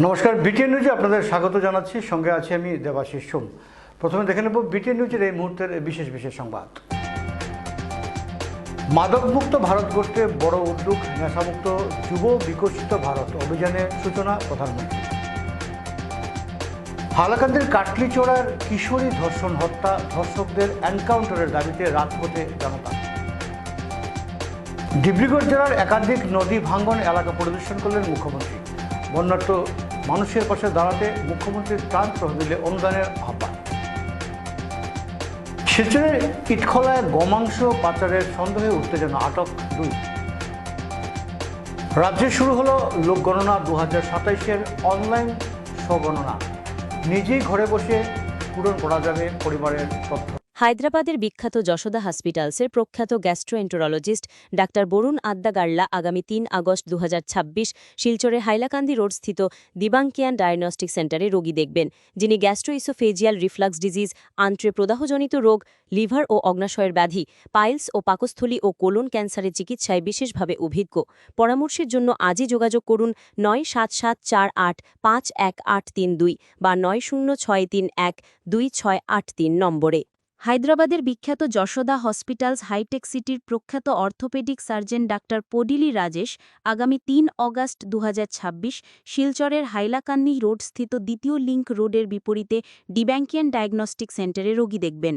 নমস্কার, বিটিএন নিউজে আপনাদের স্বাগত জানাচ্ছি। সঙ্গে আছি আমি দেবাশিস সোম। প্রথমে দেখে নেব বিটিএন নিউজের এই মুহূর্তের বিশেষ বিশেষ সংবাদ। মাদকমুক্ত ভারত গড়তে বড় উদ্যোগ, নেশামুক্ত যুব বিকশিত ভারত অভিযানের সূচনা প্রধানমন্ত্রী। হালাকান্দির কাটলিচড়ার কিশোরী ধর্ষণ হত্যা, ধর্ষকদের এনকাউন্টারের দাবিতে রাজপথে জনতা। ডিব্রুগড় জেলার একাধিক নদী ভাঙ্গন এলাকা পরিদর্শন করলেন মুখ্যমন্ত্রী। বন্যার্ত মানুষের পাশে দাঁড়াতে মুখ্যমন্ত্রীর ত্রাণ তহবিলে অনুদানের আহ্বান। শিলচরের ইটখলায় গোমাংস পাচারের সন্দেহে উত্তেজনা, আটক 2। রাজ্যে শুরু হলো লোকগণনা 2027-এর অনলাইন স্বগণনা। নিজেই ঘরে বসে পূরণ করা যাবে পরিবারের তথ্য। হায়দ্রাবাদের বিখ্যাত যশোদা হসপিটালসের প্রখ্যাত গ্যাস্ট্রোএন্টোরোলজিস্ট ডাক্তার বরুণ আদ্দাগার্লা আগামী 3 আগস্ট 2026 শিলচরের হাইলাকান্দি রোডস্থিত দিবাঙ্কিয়ান ডায়াগনস্টিক সেন্টারে রোগী দেখবেন, যিনি গ্যাস্ট্রোইসোফেজিয়াল রিফ্লাক্স ডিজিজ, আন্ত্রে প্রদাহজনিত রোগ, লিভার ও অগ্নাশয়ের ব্যাধি, পাইলস ও পাকস্থলী ও কোলন ক্যান্সারের চিকিৎসায় বিশেষভাবে অভিজ্ঞ। পরামর্শের জন্য আজই যোগাযোগ করুন 9774851832 বা 9063126833 নম্বরে। হায়দ্রাবাদের বিখ্যাত যশোদা হসপিটালস হাইটেক সিটির প্রখ্যাত অর্থোপেডিক সার্জন ডাক্তার পডিলি রাজেশ আগামী 3 অগাস্ট 2026 শিলচরের হাইলাকান্দি রোডস্থিত দ্বিতীয় লিংক রোডের বিপরীতে ডিব্যাঙ্কিয়ান ডায়াগনস্টিক সেন্টারে রোগী দেখবেন,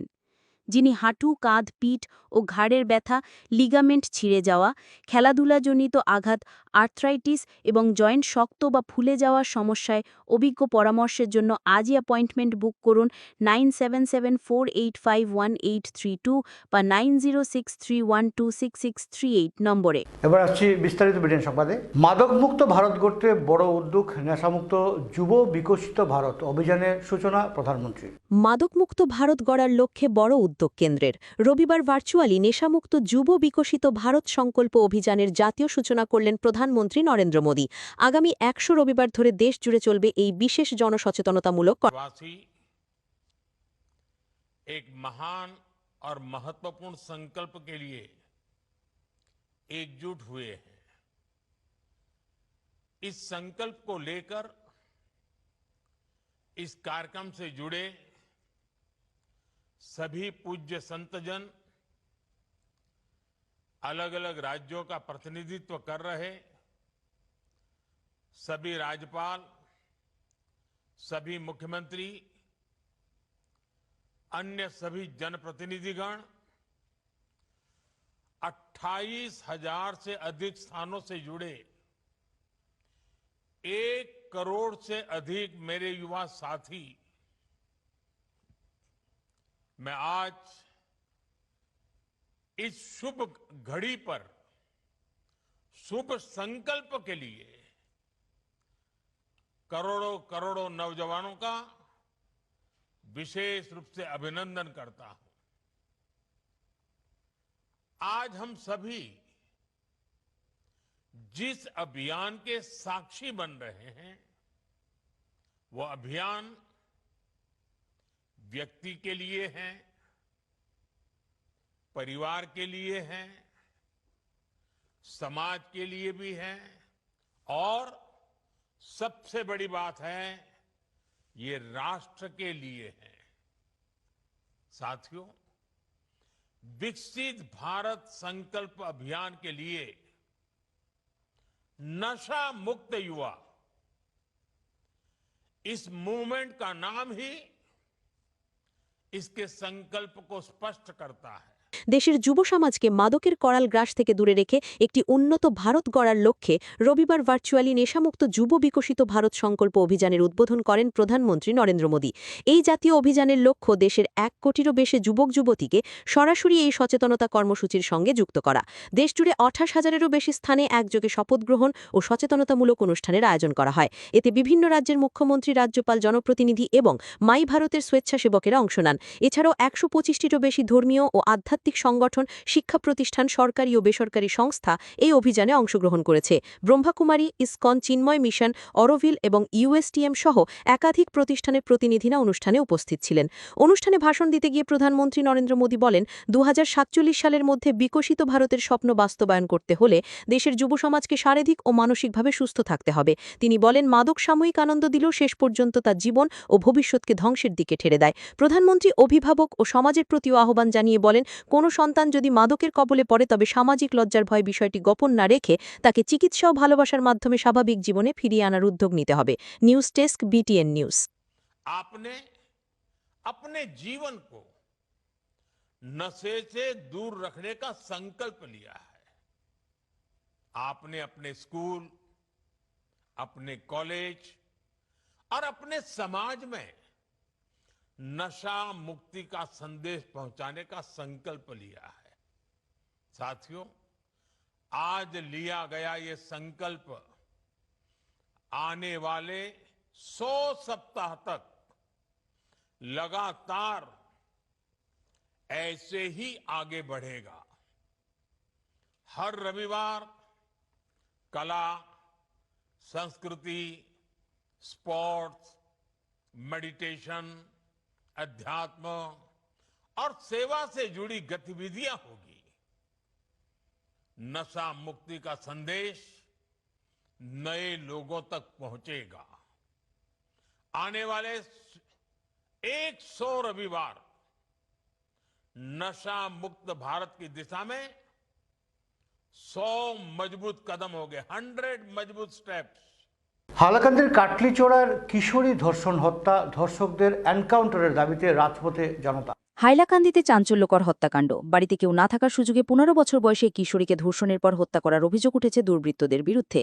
যিনি হাঁটু, কাঁধ, পিঠ ও ঘাড়ের ব্যথা, লিগামেন্ট ছিঁড়ে যাওয়া, খেলাধুলাজনিত আঘাত, আর্থ্রাইটিস এবং জয়েন্ট শক্ত বা ফুলে যাওয়ার সমস্যায় অভিজ্ঞ। পরামর্শের জন্য আজই অ্যাপয়েন্টমেন্ট বুক করুন 9774851832 বা 9063126638 নম্বরে। এবার আসছি বিস্তারিত বিটিএন সংবাদে। মাদকমুক্ত ভারত গড়তে বড় উদ্যোগ, নেশামুক্ত যুব বিকশিত ভারত অভিযানের সূচনা প্রধানমন্ত্রী। মাদকমুক্ত ভারত গড়ার লক্ষ্যে বড় উদ্যোগ কেন্দ্রের। রবিবার ভার্চুয়ালি নেশামুক্ত যুব বিকশিত ভারত সংকল্প অভিযানের জাতীয় সূচনা করলেন প্রধানমন্ত্রী নরেন্দ্র মোদী। আগামী 100 রবিবার ধরে দেশ জুড়ে চলবে এই বিশেষ জনসচেতনতামূলক एक महान और महत्वपूर्ण संकल्प के लिए एकजुट हुए हैं। इस संकल्प को लेकर इस कार्यक्रम से जुड़े सभी पूज्य संतजन, अलग अलग राज्यों का प्रतिनिधित्व कर रहे सभी राज्यपाल, सभी मुख्यमंत्री, अन्य सभी जनप्रतिनिधिगण, 28,000 से अधिक स्थानों से जुड़े 1 करोड़ से अधिक मेरे युवा साथी, मैं आज इस शुभ घड़ी पर शुभ संकल्प के लिए करोड़ों करोड़ों नौजवानों का विशेष रूप से अभिनंदन करता हूं। आज हम सभी जिस अभियान के साक्षी बन रहे हैं, वो अभियान व्यक्ति के लिए है, परिवार के लिए है, समाज के लिए भी है, और सबसे बड़ी बात है, ये राष्ट्र के लिए है। साथियों, विकसित भारत संकल्प अभियान के लिए नशा मुक्त युवा, इस मूवमेंट का नाम ही इसके संकल्प को स्पष्ट करता है। দেশের যুব সমাজকে মাদকের করাল গ্রাস থেকে দূরে রেখে একটি উন্নত ভারত গড়ার লক্ষ্যে রবিবার ভার্চুয়ালি নেশামুক্ত যুব বিকশিত ভারত সংকল্প অভিযানের উদ্বোধন করেন প্রধানমন্ত্রী নরেন্দ্র মোদী। এই জাতীয় অভিযানের লক্ষ্য দেশের 1 কোটিরও বেশি যুবক যুবতীকে সরাসরি এই সচেতনতা কর্মসূচির সঙ্গে যুক্ত করা। দেশজুড়ে 28,000-এরও বেশি স্থানে একযোগে শপথ গ্রহণ ও সচেতনতামূলক অনুষ্ঠানের আয়োজন করা হয়। এতে বিভিন্ন রাজ্যের মুখ্যমন্ত্রী, রাজ্যপাল, জনপ্রতিনিধি এবং মাই ভারতের স্বেচ্ছাসেবকেরা অংশ নেন। এছাড়াও 125টিরও বেশি ধর্মীয় ও আধ্যাত্মিক আধ্যাত্মিক সংগঠন, শিক্ষা প্রতিষ্ঠান, সরকারি ও বেসরকারি সংস্থা এই অভিযানে অংশগ্রহণ করেছে। ব্রহ্মাকুমারী, ইসকন, চিন্ময় মিশন, অরোভিল এবং ইউএসটিএম সহ একাধিক প্রতিষ্ঠানের প্রতিনিধিরা অনুষ্ঠানে উপস্থিত ছিলেন। অনুষ্ঠানে ভাষণ দিতে গিয়ে প্রধানমন্ত্রী নরেন্দ্র মোদী বলেন, 2047 সালের মধ্যে বিকশিত ভারতের স্বপ্ন বাস্তবায়ন করতে হলে দেশের যুব সমাজকে শারীরিক ও মানসিকভাবে সুস্থ থাকতে হবে। তিনি বলেন, মাদক সাময়িক আনন্দ দিলেও শেষ পর্যন্ত তার জীবন ও ভবিষ্যৎকে ধ্বংসের দিকে ঠেলে দেয়। প্রধানমন্ত্রী অভিভাবক ও সমাজের প্রতিও আহ্বান জানিয়ে বলেন, কোনো সন্তান যদি মাদকের কবলে পড়ে তবে সামাজিক লজ্জার ভয় বিষয়টি গোপন না রেখে তাকে চিকিৎসা ও ভালোবাসার মাধ্যমে স্বাভাবিক জীবনে ফিরিয়ে আনার উদ্যোগ নিতে হবে। News desk, BTN news. आपने अपने जीवन को नशे से दूर रखने का संकल्प लिया है। आपने अपने स्कूल, अपने कॉलेज और अपने समाज में नशा मुक्ति का संदेश पहुंचाने का संकल्प लिया है। साथियों, आज लिया गया ये संकल्प आने वाले 100 सप्ताह तक लगातार ऐसे ही आगे बढ़ेगा। हर रविवार कला, संस्कृति, स्पोर्ट्स, मेडिटेशन, अध्यात्म और सेवा से जुड़ी गतिविधियां होगी। नशा मुक्ति का संदेश नए लोगों तक पहुंचेगा। आने वाले 100 रविवार नशा मुक्त भारत की दिशा में 100 मजबूत कदम हो गए, 100 मजबूत स्टेप्स। হাইলাকান্দির কাটলিচড়ার কিশোরী ধর্ষণ হত্যা, ধর্ষকদের এনকাউন্টারের দাবিতে রাজপথে জনতা। হাইলাকান্দিতে চাঞ্চল্যকর হত্যাকাণ্ড। বাড়িতে কেউ না থাকার সুযোগে 15 বছর বয়সে কিশোরীকে ধর্ষণের পর হত্যা করার অভিযোগ উঠেছে দুর্বৃত্তদের বিরুদ্ধে।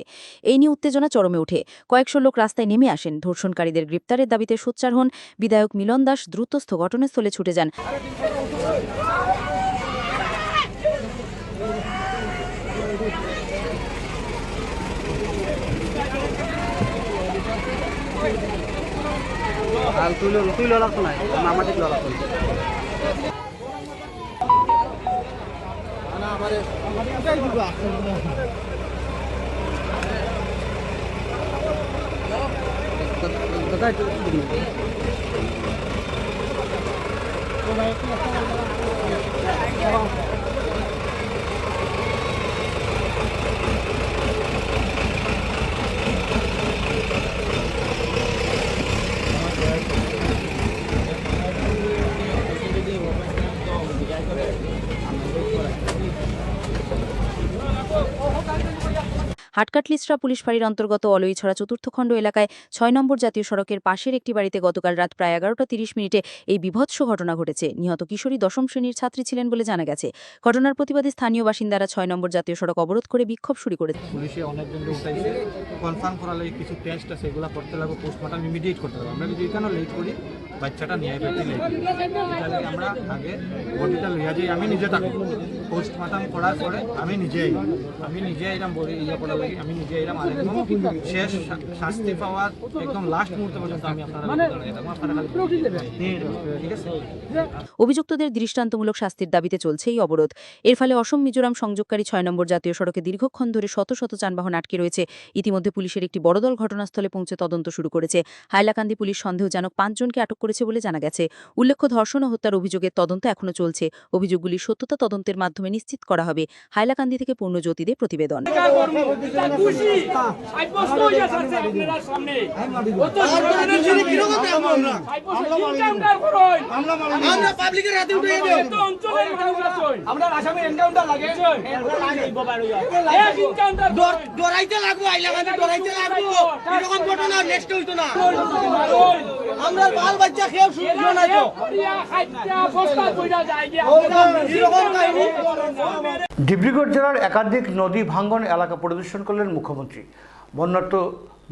এই নিয়ে উত্তেজনা চরমে ওঠে। কয়েকশো লোক রাস্তায় নেমে আসেন। ধর্ষণকারীদের গ্রেপ্তারের দাবিতে সোচ্চার হন। বিধায়ক মিলন দাস দ্রুতস্থ ঘটনাস্থলে ছুটে যান। হাটকাটলিচড়া পুলিশ ফাঁড়ির অন্তর্গত অলইছড়া চতুর্থ খণ্ড এলাকায় 6 নম্বর জাতীয় সড়কের পাশের একটি বাড়িতে গতকাল রাত প্রায় 11:30 মিনিটে এই বিভৎস ঘটনা ঘটেছে। নিহত কিশোরী 10ম শ্রেণীর ছাত্রী ছিলেন বলে জানা গেছে। ঘটনার প্রতিবাদে স্থানীয় বাসিন্দারা 6 নম্বর জাতীয় সড়ক অবরোধ করে বিক্ষোভ শুরু করেছে। পুলিশে অনেকজন উঠাইছে, কনফার্ম করালে কিছু টেস্ট আছে এগুলো করতে লাগবে, পোস্টমর্টম ইমিডিয়েট করতে হবে। আমরা যদি কেন লেট করি, বাচ্চাটা নিয়ে পেতে লেট করি, আমরা আগে বডিটা লইয়া যাই, আমি নিজে থাকবো। পোস্টমর্টম করার পরে আমি নিজে এরকম বডি ইয়ে করার লাগে, আমি নিজে এরকম আরেকদম শেষ শাস্তি পাওয়ার একদম লাস্ট মুহূর্ত পর্যন্ত আমি অভিযুক্তদের দৃষ্টান্তমূলক শাস্তির দাবিতে চলছে এই অবরোধ। এর ফলে অসম মিজোরাম সংযোগকারী 6 নম্বর জাতীয় সড়কে দীর্ঘক্ষণ ধরে শত শত যানবাহন আটকে রয়েছে। ইতিমধ্যে পুলিশের একটি বড় দল ঘটনাস্থলে পৌঁছে তদন্ত শুরু করেছে। হাইলাকান্দি পুলিশ সন্দেহজনক 5 জনকে আটক করেছে বলে জানা গেছে। উল্লেখ্য, ধর্ষণ ও হত্যার অভিযোগের তদন্ত এখনো চলছে। অভিযোগগুলির সত্যতা তদন্তের মাধ্যমে নিশ্চিত করা হবে। হাইলাকান্দি থেকে পূর্ণজ্যোতি দে প্রতিবেদন। ডিব্রুগড় জেলার একাধিক নদী ভাঙ্গন এলাকা পরিদর্শন করলেন মুখ্যমন্ত্রী। বন্যার্ত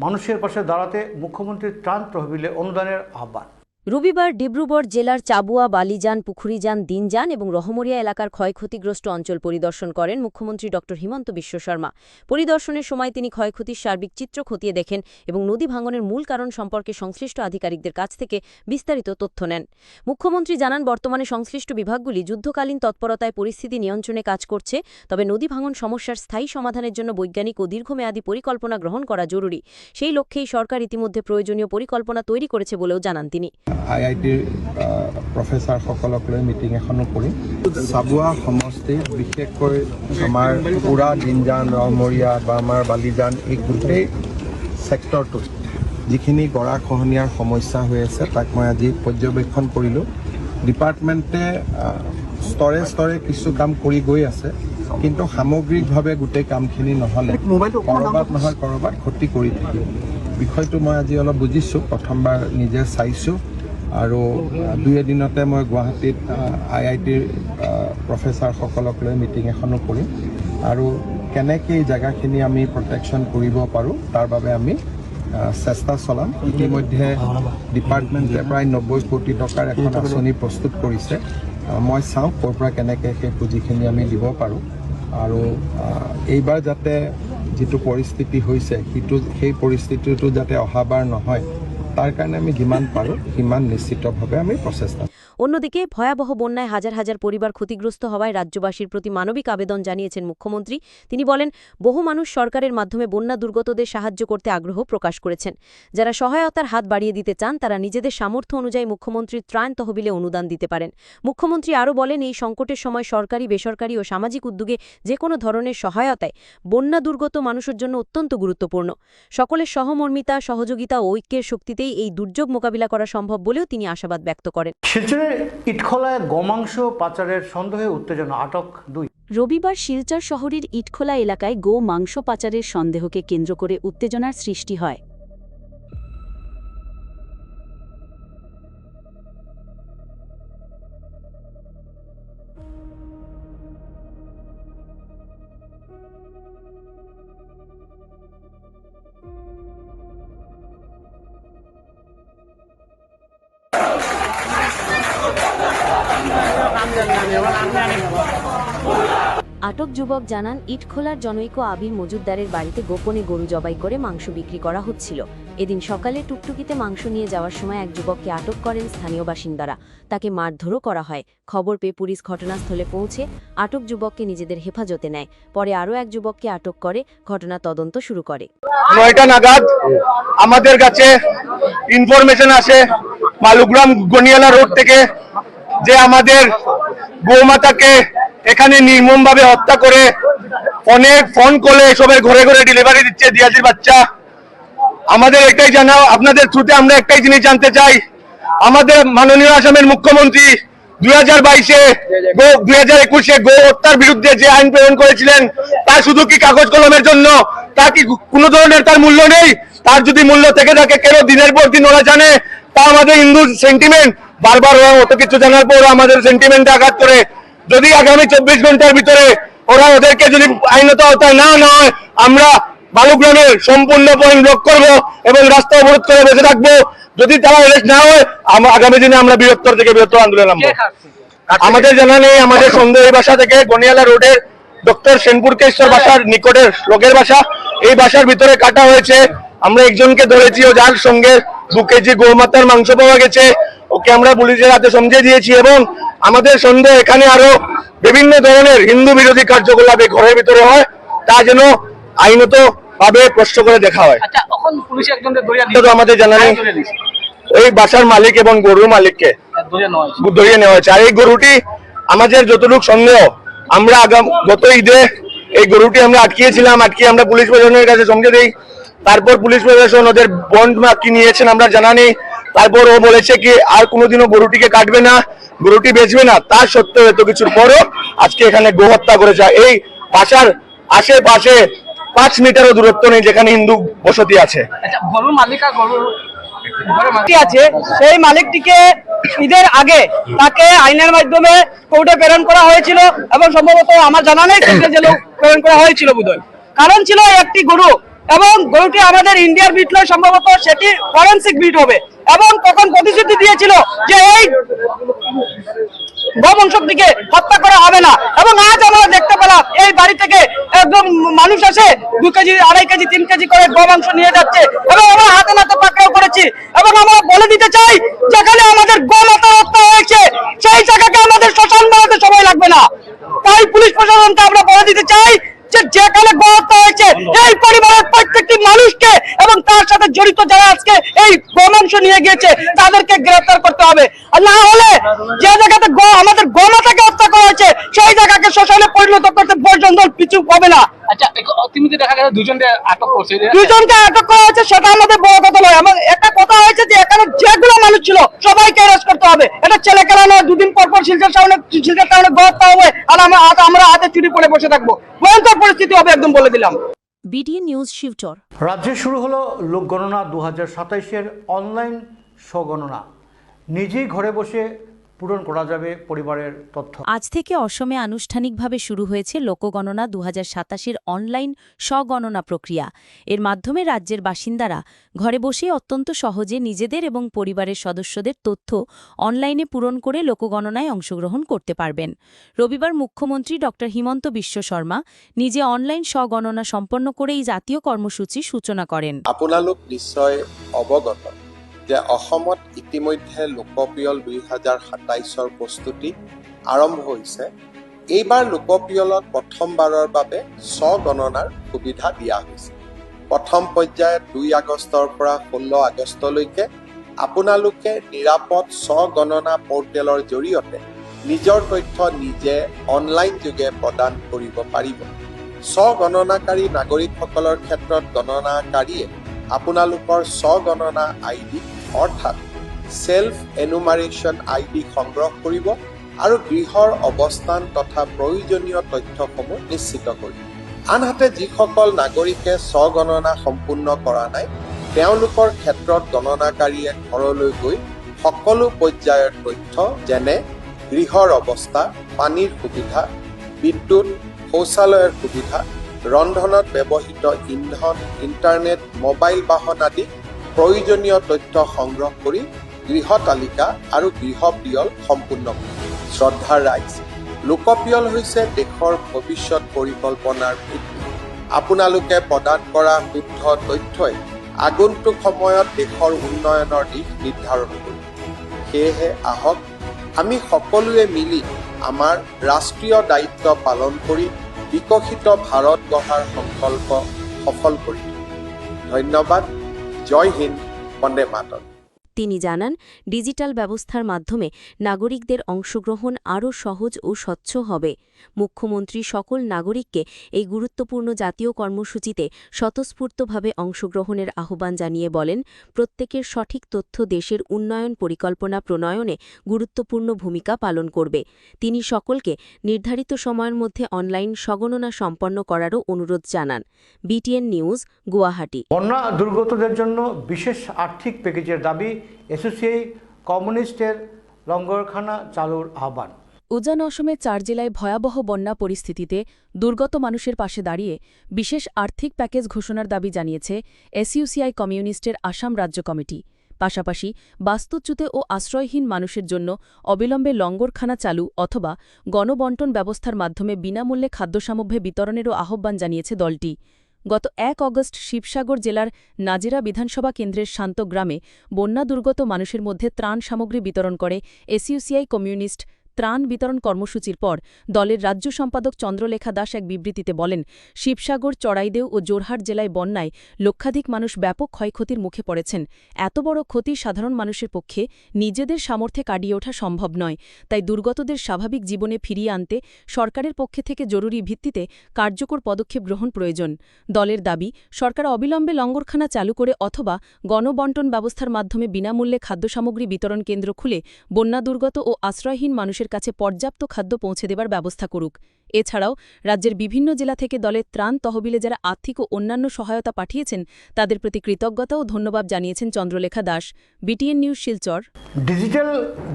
মানুষের পাশে দাঁড়াতে মুখ্যমন্ত্রীর ত্রাণ তহবিলে অনুদানের আহ্বান। রবিবার ডিব্রুগড় জেলার চাবুয়া, বালিজান, পুখুরিজান, দিনজান এবং রহমরিয়া এলাকার ক্ষয়ক্ষতিগ্রস্ত অঞ্চল পরিদর্শন করেন মুখ্যমন্ত্রী ড হিমন্ত বিশ্ব শর্মা। পরিদর্শনের সময় তিনি ক্ষয়ক্ষতির সার্বিক চিত্র খতিয়ে দেখেন এবং নদী ভাঙনের মূল কারণ সম্পর্কে সংশ্লিষ্ট আধিকারিকদের কাছ থেকে বিস্তারিত তথ্য নেন। মুখ্যমন্ত্রী জানান, বর্তমানে সংশ্লিষ্ট বিভাগগুলি যুদ্ধকালীন তৎপরতায় পরিস্থিতি নিয়ন্ত্রণে কাজ করছে, তবে নদী ভাঙন সমস্যার স্থায়ী সমাধানের জন্য বৈজ্ঞানিক ও দীর্ঘমেয়াদী পরিকল্পনা গ্রহণ করা জরুরি। সেই লক্ষ্যেই সরকার ইতিমধ্যে প্রয়োজনীয় পরিকল্পনা তৈরি করেছে বলেও জানান তিনি। IITৰ প্ৰফেচাৰসকলক লৈ মিটিং এখনো কৰিম। চাবুৱা সমষ্টিত বিশেষকৈ আমাৰ পুৰা দিনজান, ৰহমৰীয়া বা আমাৰ বালিজান এই গোটেই ছেক্টৰটোত যিখিনি গৰাখহনীয়াৰ সমস্যা হৈ আছে তাক মই আজি পৰ্যবেক্ষণ কৰিলোঁ। ডিপাৰ্টমেণ্টে স্তৰে স্তৰে কিছু কাম কৰি গৈ আছে, কিন্তু সামগ্ৰিকভাৱে গোটেই কামখিনি নহ'লে ক'ৰবাত নহয় ক'ৰবাত ক্ষতি কৰি থাকিব। বিষয়টো মই আজি অলপ বুজিছোঁ, প্ৰথমবাৰ নিজে চাইছোঁ আৰু দুই এদিনতে মই গুৱাহাটীত IITৰ প্ৰফেচাৰসকলক লৈ মিটিং এখনো কৰিম আৰু কেনেকৈ এই জেগাখিনি আমি প্ৰটেকশ্যন কৰিব পাৰোঁ তাৰ বাবে আমি চেষ্টা চলাম। ইতিমধ্যে ডিপাৰ্টমেণ্টে প্ৰায় 90 কোটি টকাৰ এখন আঁচনি প্ৰস্তুত কৰিছে। মই চাওঁ ক'ৰ পৰা কেনেকৈ সেই পুঁজিখিনি আমি দিব পাৰোঁ আৰু এইবাৰ যাতে যিটো পৰিস্থিতি হৈছে সেই পৰিস্থিতিটো যাতে অহাবাৰ নহয় তার কারণে আমি যিমান পারো সিমান নিশ্চিতভাবে আমি প্রচেষ্টা। অন্যদিকে ভয়াবহ বন্যায় হাজার হাজার পরিবার ক্ষতিগ্রস্ত হওয়ায় রাজ্যবাসীর প্রতি মানবিক আবেদন জানিয়েছেন মুখ্যমন্ত্রী। তিনি বলেন, বহু মানুষ সরকারের মাধ্যমে বন্যা দুর্গতদের সাহায্য করতে আগ্রহ প্রকাশ করেছেন। যারা সহায়তার হাত বাড়িয়ে দিতে চান তারা নিজেদের সামর্থ্য অনুযায়ী মুখ্যমন্ত্রীর ত্রাণ তহবিলে অনুদান দিতে পারেন। মুখ্যমন্ত্রী আরও বলেন, এই সংকটের সময় সরকারি, বেসরকারি ও সামাজিক উদ্যোগে যে কোনো ধরনের সহায়তায় বন্যা দুর্গত মানুষের জন্য অত্যন্ত গুরুত্বপূর্ণ। সকলের সহমর্মিতা, সহযোগিতা ও ঐক্যের শক্তিতেই এই দুর্যোগ মোকাবিলা করা সম্ভব বলেও তিনি আশাবাদ ব্যক্ত করেন। শিলচরের ইটখোলায় গোমাংস পাচারের সন্দেহে উত্তেজনা, আটক 2। রবিবার শিলচর শহরের ইটখোলা এলাকায় গো মাংস পাচারের সন্দেহকে কেন্দ্র করে উত্তেজনার সৃষ্টি হয়। আটক যুবক জানান, ইটখোলার জনৈক আবির মজুদ্দারের বাড়িতে গোপনে গরু জবাই করে মাংস বিক্রি করা হচ্ছিল। এদিন সকালে টুকটুকিতে মাংস নিয়ে যাওয়ার সময় এক যুবককে আটক করেন স্থানীয় বাসিন্দারা। তাকে মারধরও করা হয়। খবর পেয়ে পুলিশ ঘটনাস্থলে পৌঁছে আটক যুবককে নিজেদের হেফাজতে নেয়। পরে আরও এক যুবককে আটক করে ঘটনা তদন্ত শুরু করে। 9টা নাগাদ আমাদের কাছে ইনফরমেশন আসে মালুগ্রাম গনিয়ালা রোড থেকে যে আমাদের গোমাতাকে এখানে নির্মমভাবে হত্যা করে অনেক ফোন কলে এসবের ঘরে ঘরে ডেলিভারি দিচ্ছে দিয়াজির বাচ্চা। আমাদের একটাই জানা, আপনাদের থ্রুতে আমরা একটাই জিনিস জানতে চাই, আমাদের মাননীয় আসামের মুখ্যমন্ত্রী 2021-এ গো হত্যার বিরুদ্ধে যে আইন প্রণয়ন করেছিলেন তার শুধু কি কাগজ কলমের জন্য, তার কি কোনো ধরনের তার মূল্য নেই? তার যদি মূল্য থেকে থাকে কেন দিনের পর দিন ওরা জানে তা আমাদের হিন্দু সেন্টিমেন্ট বারবার ওরা অত কিছু জানার পর আমাদের সেন্টিমেন্টে আঘাত করে। যদি আগামী 24 ঘন্টার ভিতরে ওরা ওদেরকে যদি আইনত আওতায় না হয়, আমরা বালুগ্রামের সম্পূর্ণ পয়েন্ট ব্লক করবো এবং রাস্তা অবরোধ করে বসে থাকবো। যদি তারা অ্যারেস্ট না হয় আগামী দিনে আমরা বৃহত্তর থেকে বৃহত্তর আন্দোলন নামবো। আমাদের জানা নেই, আমাদের সন্দেহ এই বাসা থেকে গনিয়ালা রোডের ডক্টর সেনপুরকেশ্বর বাসার নিকটের লোকের বাসা, এই বাসার ভিতরে কাটা হয়েছে। আমরা একজনকে ধরেছি, ও যার সঙ্গে 2 কেজি গোমাতার মাংস পাওয়া গেছে, ওকে আমরা পুলিশের হাতে সমঝে দিয়েছি এবং আমাদের সন্দেহ এখানে আরো বিভিন্ন ধরনের হিন্দু বিরোধী কার্যকলাপ ঘরের ভিতরে হয়, তা যেন আইনত ভাবে প্রশ্ন করে দেখা হয়। আমাদের জানা নেই, ওই বাসার মালিক এবং গরুর মালিককে ধরিয়ে নেওয়া হয়েছে। আর এই গরুটি আমাদের যতটুকু সন্দেহ, আমরা গত ঈদে এই গরুটি আমরা আটকিয়েছিলাম, আটকিয়ে আমরা পুলিশ প্রশাসনের কাছে সমঝে দিই। তারপর পুলিশ প্রশাসন ওদের বন্ড কি নিয়েছেন আমরা জানা নেই। তারপর ও বলেছে কি আর কোনোদিনও গরুটিকে কাটবে না, গরুটি বেচবে না। তার সত্ত্বেও এত কিছুর পরও আজকে এখানে গো হত্যা করেছে। এই বাসার আশেপাশে 5 মিটারও দূরত্ব নেই যেখানে হিন্দু বসতি আছে। গরুর মালিক আর গরুর আছে, সেই মালিকটিকে ঈদের আগে তাকে আইনের মাধ্যমে কোর্টে প্রেরণ করা হয়েছিল এবং সম্ভবত আমার জানা নেই কোর্টে জেলেও প্রেরণ করা হয়েছিল বোধহয়। কারণ ছিল একটি গরু এবং গরুটি আমাদের ইন্ডিয়ার ব্রিড নয়, সম্ভবত সেটি ফরেনসিক ব্রিড হবে। এবং তখন প্রতিশ্রুতি দিয়েছিল যে এই গোবংশটিকে হত্যা করা হবে না, এবং আজ আমরা দেখতে পেলাম এই বাড়ি থেকে একদম মানুষ এসে 2 কেজি 2.5 কেজি 3 কেজি করে গোবংশ নিয়ে যাচ্ছে, এবং আমরা হাতে নাতে পাকড়াও করেছি। এবং আমরা বলে দিতে চাই, যেখানে আমাদের গোমাতা হত্যা হয়েছে সেই জায়গাকে আমাদের শ্মশান বানাতে সময় লাগবে না। তাই পুলিশ প্রশাসনকে আমরা বলে দিতে চাই যে যেখানে গোহত্যা হয়েছে এই পরিবারের প্রত্যেকটি মানুষকে এবং তার সাথে জড়িত যারা আজকে এই গোমাংস নিয়ে গিয়েছে তাদেরকে গ্রেফতার করতে হবে। আর না হলে যে জায়গাতে আমাদের গোমাতাকে হত্যা করা হয়েছে সেই জায়গাকে শ্মশানে পরিণত করতে পর্যন্ত পিছু হবে না। আচ্ছা, অতিমধ্যে দেখা গেল দুজনকে আটক করছে। দুজনকে আটক করা হয়েছে, সেটা আমাদের বড় কথা নয়। আমার একটা কথা হয়েছে যে এখানে যেগুলো মানুষ ছিল সবাইকে অ্যারেস্ট করতে হবে। এটা ছেলে খেলা নয়, 2 দিন পর পর শিলচর টাউনে গোহত্যা হবে আর আমরা হাতে চুরি পরে বসে থাকবো। ভয়ঙ্কর পরিস্থিতি হবে, একদম বলে দিলাম। BTN news Shibchar. রাজ্যে শুরু হলো লোকগণনা 2027-এর অনলাইন স্বগণনা। নিজেই ঘরে বসে পূরণ করা যাবে পরিবারের তথ্য। আজ থেকে অসমে আনুষ্ঠানিকভাবে শুরু হয়েছে লোকগণনা 2027-এর অনলাইন স্বগণনা প্রক্রিয়া। এর মাধ্যমে রাজ্যের বাসিন্দারা ঘরে বসে অত্যন্ত সহজে নিজেদের এবং পরিবারের সদস্যদের তথ্য অনলাইনে পূরণ করে লোকগণনায় অংশগ্রহণ করতে পারবেন। রবিবার মুখ্যমন্ত্রী ড হিমন্ত বিশ্ব শর্মা নিজে অনলাইন স্বগণনা সম্পন্ন করে এই জাতীয় কর্মসূচি সূচনা করেন। আপোনালোক নিশ্চয় অৱগত যে অসমত ইতিমধ্যে লোকপিয়ল 2027-ৰ প্ৰস্তুতি আৰম্ভ হৈছে। এইবাৰ লোকপিয়লত প্ৰথমবাৰৰ বাবে স্বগণনাৰ সুবিধা দিয়া হৈছে। প্ৰথম পৰ্যায়ত 2 আগষ্টৰ পৰা 16 আগষ্টলৈকে আপোনালোকে নিৰাপদ স্বগণনা পৰ্টেলৰ জৰিয়তে নিজৰ তথ্য নিজে অনলাইন যোগে প্ৰদান কৰিব পাৰিব। স্বগণনাকাৰী নাগৰিকসকলৰ ক্ষেত্ৰত গণনাকাৰীয়ে আপোনালোকৰ স্বগণনা আইডি অৰ্থাৎ সেলফ এনুমাৰেশ্যন আইডি সংগ্ৰহ কৰিব আৰু গৃহৰ অৱস্থান তথা প্ৰয়োজনীয় তথ্যসমূহ নিশ্চিত কৰিব। আনহাতে যিসকল নাগৰিকে স্বগণনা সম্পূৰ্ণ কৰা নাই তেওঁলোকৰ ক্ষেত্ৰত গণনাকাৰীয়ে ঘৰলৈ গৈ সকলো পৰ্যায়ৰ তথ্য যেনে গৃহৰ অৱস্থা, পানীৰ সুবিধা, বিদ্যুৎ, শৌচালয়ৰ সুবিধা, ৰন্ধনত ব্যৱহৃত ইন্ধন, ইণ্টাৰনেট, মোবাইল বাহন আদি প্ৰয়োজনীয় তথ্য সংগ্ৰহ কৰি গৃহ তালিকা আৰু গৃহ পিয়ল সম্পূৰ্ণ কৰে। শ্ৰদ্ধাৰ ৰাইজ, লোকপিয়ল হৈছে দেশৰ ভৱিষ্যত পৰিকল্পনাৰ ভিত্তি। আপোনালোকে প্ৰদান কৰা শুদ্ধ তথ্যই আগন্তুক সময়ত দেশৰ উন্নয়নৰ দিশ নিৰ্ধাৰণ কৰিব। সেয়েহে আহক আমি সকলোৱে মিলি আমাৰ ৰাষ্ট্ৰীয় দায়িত্ব পালন কৰি বিকশিত ভাৰত গঢ়াৰ সংকল্প সফল কৰি তুলিম। ধন্যবাদ। জয় হিন্দ, বন্দে মাতরম। তিনি জানান, ডিজিটাল ব্যবস্থার মাধ্যমে নাগরিকদের অংশগ্রহণ আরও সহজ ও স্বচ্ছ হবে। মুখ্যমন্ত্রী সকল নাগরিককে এই গুরুত্বপূর্ণ জাতীয় কর্মসূচিতে স্বতঃস্ফূর্তভাবে অংশগ্রহণের আহ্বান জানিয়ে বলেন, প্রত্যেকের সঠিক তথ্য দেশের উন্নয়ন পরিকল্পনা প্রণয়নে গুরুত্বপূর্ণ ভূমিকা পালন করবে। তিনি সকলকে নির্ধারিত সময়ের মধ্যে অনলাইন স্বগণনা সম্পন্ন করারও অনুরোধ জানান। BTN news, Guwahati. বন্যা দুর্গতদের জন্য বিশেষ আর্থিক প্যাকেজের দাবি, এসোসিয়েট কমিউনিস্টের লঙ্গরখানা চালুর আহ্বান। উজান অসমে 4 জেলায় ভয়াবহ বন্যা পরিস্থিতিতে দুর্গত মানুষের পাশে দাঁড়িয়ে বিশেষ আর্থিক প্যাকেজ ঘোষণার দাবি জানিয়েছে এসইউসিআই কমিউনিস্টের আসাম রাজ্য কমিটি। পাশাপাশি বাস্তুচ্যুত ও আশ্রয়হীন মানুষের জন্য অবিলম্বে লঙ্গরখানা চালু অথবা গণবণ্টন ব্যবস্থার মাধ্যমে বিনামূল্যে খাদ্যসামগ্রী বিতরণেরও আহ্বান জানিয়েছে দলটি। গত 1 অগস্ট শিবসাগর জেলার নাজেরা বিধানসভা কেন্দ্রের শান্ত গ্রামে বন্যা দুর্গত মানুষের মধ্যে ত্রাণ সামগ্রী বিতরণ করে এসইউসিআই কমিউনিস্ট। ত্রাণ বিতরণ কর্মসূচির পর দলের রাজ্য সম্পাদক চন্দ্রলেখা দাস এক বিবৃতিতে বলেন, শিবসাগর, চড়াইদেও ও জোরহাট জেলায় বন্যায় লক্ষাধিক মানুষ ব্যাপক ক্ষয়ক্ষতির মুখে পড়েছেন। এত বড় ক্ষতি সাধারণ মানুষের পক্ষে নিজেদের সামর্থ্যে কাটিয়ে ওঠা সম্ভব নয়। তাই দুর্গতদের স্বাভাবিক জীবনে ফিরিয়ে আনতে সরকারের পক্ষে থেকে জরুরি ভিত্তিতে কার্যকর পদক্ষেপ গ্রহণ প্রয়োজন। দলের দাবি, সরকার অবিলম্বে লঙ্গরখানা চালু করে অথবা গণবণ্টন ব্যবস্থার মাধ্যমে বিনামূল্যে খাদ্যসামগ্রী বিতরণ কেন্দ্র খুলে বন্যা দুর্গত ও আশ্রয়হীন মানুষের কাছে পর্যাপ্ত খাদ্য পৌঁছে দেবার ব্যবস্থা করুক। এছাড়াও রাজ্যের বিভিন্ন জেলা থেকে দলের ত্রাণ তহবিলে যারা আর্থিক ও অন্যান্য সহায়তা পাঠিয়েছেন তাদের প্রতি কৃতজ্ঞতা ও ধন্যবাদ জানিয়েছেন Chandralekha Das. BTN news, Silchar. Digital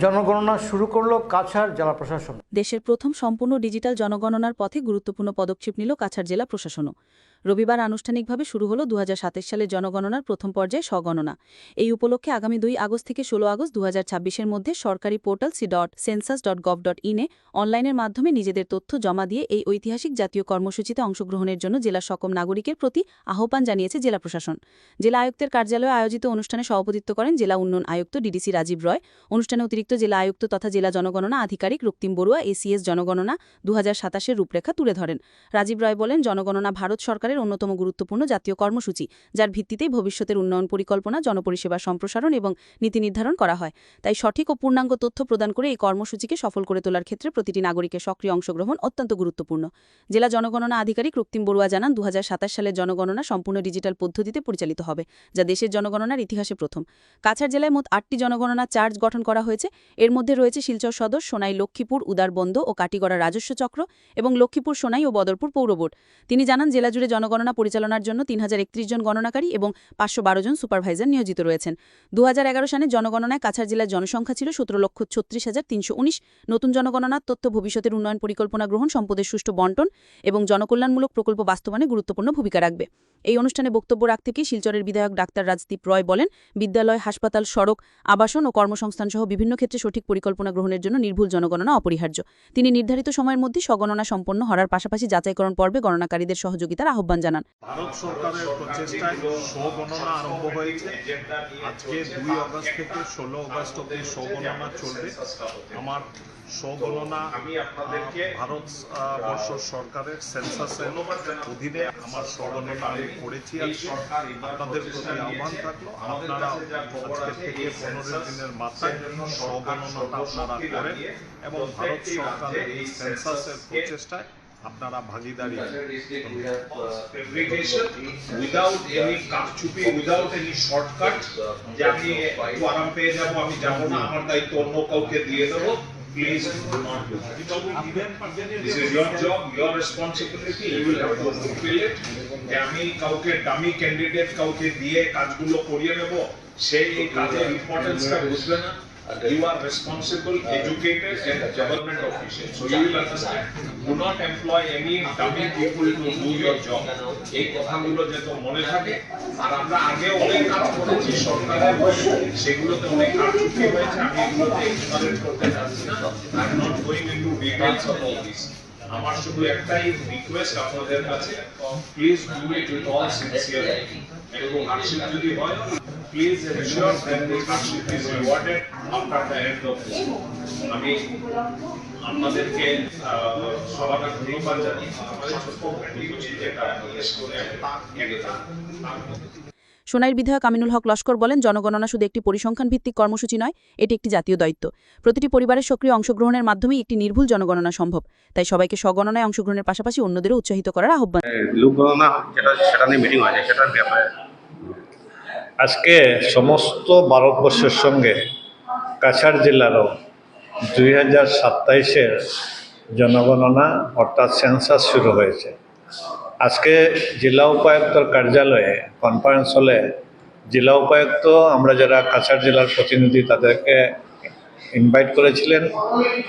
জনগণনা শুরু করলো কাছাড় জেলা প্রশাসন। দেশের প্রথম সম্পূর্ণ ডিজিটাল জনগণনার পথে গুরুত্বপূর্ণ পদক্ষেপ নিল কাছাড় জেলা প্রশাসনও। রবিবার আনুষ্ঠানিকভাবে শুরু হলো 2027 সালের জনগণনার প্রথম পর্যায়ে স্বগণনা। এই উপলক্ষে আগামী 2 আগস্ট থেকে 16 আগস্ট 2026-এর মধ্যে সরকারি পোর্টাল c.census.gov.in এ অনলাইনের মাধ্যমে নিজেদের তথ্য জমা দিয়ে এই ঐতিহাসিক জাতীয় কর্মসূচিতে অংশগ্রহণের জন্য জেলার সকল নাগরিকের প্রতি আহ্বান জানিয়েছে জেলা প্রশাসন। জেলা আয়ুক্তের কার্যালয়ে আয়োজিত অনুষ্ঠানে সভাপতিত্ব করেন জেলা উন্নয়ন আয়ুক্ত DDC রাজীব রয়। অনুষ্ঠানে অতিরিক্ত জেলা আয়ুক্ত তথা জেলা জনগণনা আধিকারিক রক্তিম বড়ুয়া ACS জনগণনা 2027-এর রূপরেখা তুলে ধরেন। রাজীব রয় বলেন, জনগণনা ভারত সরকারের অন্যতম গুরুত্বপূর্ণ জাতীয় কর্মসূচি, যার ভিত্তিতেই ভবিষ্যতের উন্নয়ন পরিকল্পনা, জনপরিষেবা সম্প্রসারণ এবং নীতি নির্ধারণ করা হয়। তাই সঠিক ও পূর্ণাঙ্গ তথ্য প্রদান করে এই কর্মসূচিকে সফল করে তোলার ক্ষেত্রে প্রতিটি নাগরিকের সক্রিয় অংশগ্রহণ অত্যন্ত গুরুত্বপূর্ণ। জেলা জনগণনা আধিকারিক রক্তিম বড়ুয়া জানান, 2027 সালের জনগণনা সম্পূর্ণ ডিজিটাল পদ্ধতিতে পরিচালিত হবে, যা দেশের জনগণনার ইতিহাসে প্রথম। কাছাড় জেলায় মোট 8টি জনগণনা চার্জ গঠন করা হয়েছে। এর মধ্যে রয়েছে শিলচর সদর, সোনাই, লক্ষ্মীপুর, উদারবন্দ ও কাটিগড়া রাজস্ব চক্র এবং লক্ষ্মীপুর, সোনাই ও বদরপুর পৌর বোর্ড। তিনি জানান, জেলা জুড়ে জনগণনা পরিচালনার জন্য 3031 জন গণনাকারী এবং 512 জন সুপারভাইজার নিয়োজিত রয়েছেন। 2011 সালে জনগণনায় কাছাড় জেলার জনসংখ্যা ছিল 17,36,319। নতুন জনগণনার তথ্য ভবিষ্যতের উন্নয়ন পরিকল্পনা গ্রহণ, সম্পদের সুষ্ঠু বন্টন এবং জনকল্যাণমূলক প্রকল্প বাস্তবায়নে গুরুত্বপূর্ণ ভূমিকা রাখবে। এই অনুষ্ঠানে বক্তব্য রাখতে গিয়ে শিলচরের বিধায়ক ডাক্তার রাজদীপ রয় বলেন, বিদ্যালয়, হাসপাতাল, সড়ক, আবাসন ও কর্মসংস্থান সহ বিভিন্ন ক্ষেত্রে সঠিক পরিকল্পনা গ্রহণের জন্য নির্ভুল জনগণনা অপরিহার্য। তিনি নির্ধারিত সময়ের মধ্যে স্বগণনা সম্পন্ন হওয়ার পাশাপাশি যাচাইকরণ পর্বে গণনাকারীদের সহযোগিতার আহ্বান জানান। ভারত সরকারের প্রচেষ্টায় স্বগণনা আরম্ভ হয়েছে। আজকে 2 আগস্ট থেকে 16 আগস্ট অবধি স্বগণনা চলবে। আমার স্বগণনা ভারত বর্ষ সরকারের সেন্সাসের অধীনে আমার স্বগণনা আমি করেছি। আপনাদের প্রতি আহ্বান থাকলো, আপনারা আজকে থেকে 15 দিনের মাথায় স্বগণনাটা আপনারা করেন এবং ভারত সরকারের এই সেন্সাসের প্রচেষ্টায় আপনারা ভাগিদারি। উইদাউট এনি কারচুপি, উইদাউট এনি শর্টকাট, যে আমি একটু আরাম পেয়ে যাবো, আমি যাবো না, আমার দায়িত্ব অন্য কাউকে দিয়ে দেবো। Please do not do that. This is your job, your responsibility. You will have to fulfill it. যে আমি কাউকে ডামি ক্যান্ডিডেট কাউকে দিয়ে কাজগুলো করিয়ে নেব, সেই এই কাজের ইম্পর্টেন্সটা বুঝবে না। You are responsible, educated and government officials. So you will understand. Do not employ any dummy people to do your job. এই কথাগুলো যেন মনে থাকে। আর আমরা আগে অনেক কাজ করেছি সরকারের, সেগুলোতে অনেক কারচুপি হয়েছে। আমি এগুলোতে এক্সপ্লেন করতে যাচ্ছি না। I am not going into details of all this. আমার শুধু একটাই রিকোয়েস্ট আপনাদের কাছে, please do it with all sincerity. এবং হার্ডশিপ যদি হয়, please ensure that the hardship is rewarded after the end of this. আমি আপনাদেরকে সবাইকে ধন্যবাদ জানাই। আমাদের ছোট্ট ভ্যাটিকুচি যেটা নিয়ে করে একটা সোনাইর বিধায়ক আমিনুল হক লস্কর বলেন, জনগণনা শুধু একটি পরিসংখ্যান ভিত্তিক কর্মসূচি নয়, এটি একটি জাতীয় দায়িত্ব। প্রতিটি পরিবারের সক্রিয় অংশগ্রহণের মাধ্যমেই একটি নির্ভুল জনগণনা সম্ভব। তাই সবাইকে স্বগণনায় অংশগ্রহণের পাশাপাশি অন্যদেরও উৎসাহিত করার আহ্বান। লোকগণনা সেটা নিয়ে মিটিং হয়েছে, সেটার ব্যাপারে আজকে সমস্ত ভারতবর্ষের সঙ্গে কাছাড় জেলারও 2027-এর জনগণনা অর্থাৎ সেন্সাস শুরু হয়েছে। আজকে জেলা উপায়ুক্তর কার্যালয়ে কনফারেন্স হলে জেলা উপায়ুক্ত আমরা যারা কাছাড় জেলার প্রতিনিধি তাদেরকে ইনভাইট করেছিলেন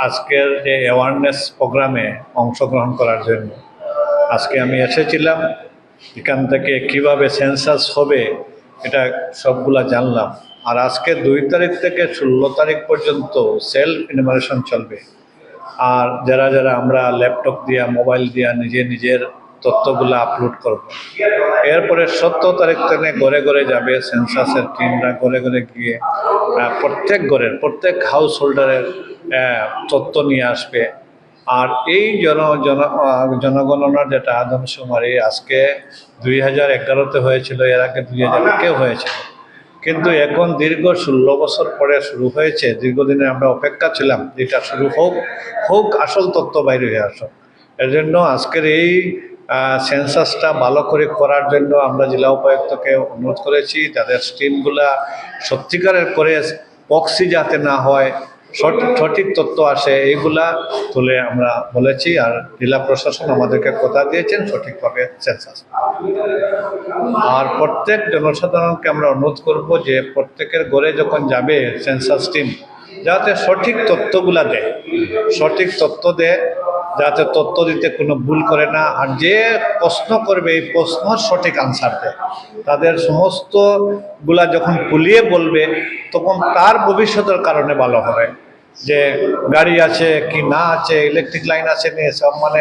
আজকের যে অ্যাওয়ারনেস প্রোগ্রামে অংশগ্রহণ করার জন্য। আজকে আমি এসেছিলাম, এখান থেকে কিভাবে সেন্সাস হবে এটা সবগুলা জানলাম। আর আজকে 2 তারিখ থেকে 16 তারিখ পর্যন্ত সেলফ ইনুমারেশন চলবে। আর যারা যারা আমরা ল্যাপটপ দিয়া, মোবাইল দিয়া নিজের তথ্যগুলো আপলোড করব। এরপরে 17 তারিখ থেকে ঘরে ঘরে যাবে সেন্সাসের টিমরা, ঘরে ঘরে গিয়ে প্রত্যেক ঘরের প্রত্যেক হাউস হোল্ডারের তথ্য নিয়ে আসবে। আর এই জনগণনার যেটা আদমশুমারি আজকে 2011-তে হয়েছিল, এর আগে 2001-এও হয়েছিল, কিন্তু এখন দীর্ঘ 16 বছর পরে শুরু হয়েছে। দীর্ঘদিনে আমরা অপেক্ষা ছিলাম যেটা শুরু হোক আসল তথ্য বাইরে হয়ে আসুক। এর জন্য আজকের এই সেন্সাসটা ভালো করে করার জন্য আমরা জেলা উপায়ুক্তকে অনুরোধ করেছি, তাদের স্টিমগুলা সত্যিকারের করে পক্সি যাতে না হয় সঠিক তথ্য আসে এইগুলা তুলে আমরা বলেছি। আর জেলা প্রশাসন আমাদেরকে কথা দিয়েছেন সঠিকভাবে সেন্সাস। আর প্রত্যেক জনসাধারণকে আমরা অনুরোধ করব যে প্রত্যেকের ঘরে যখন যাবে সেন্সাস টিম যাতে সঠিক তথ্যগুলা দেয়, সঠিক তথ্য দেয়, যাতে তথ্য দিতে কোনো ভুল করে না। আর যে প্রশ্ন করবে এই প্রশ্নর সঠিক আনসার দেয়, তাদের সমস্তগুলা যখন খুলিয়ে বলবে তখন তার ভবিষ্যতের কারণে ভালো হবে। যে গাড়ি আছে কি না আছে, ইলেকট্রিক লাইন আসেনি, সব মানে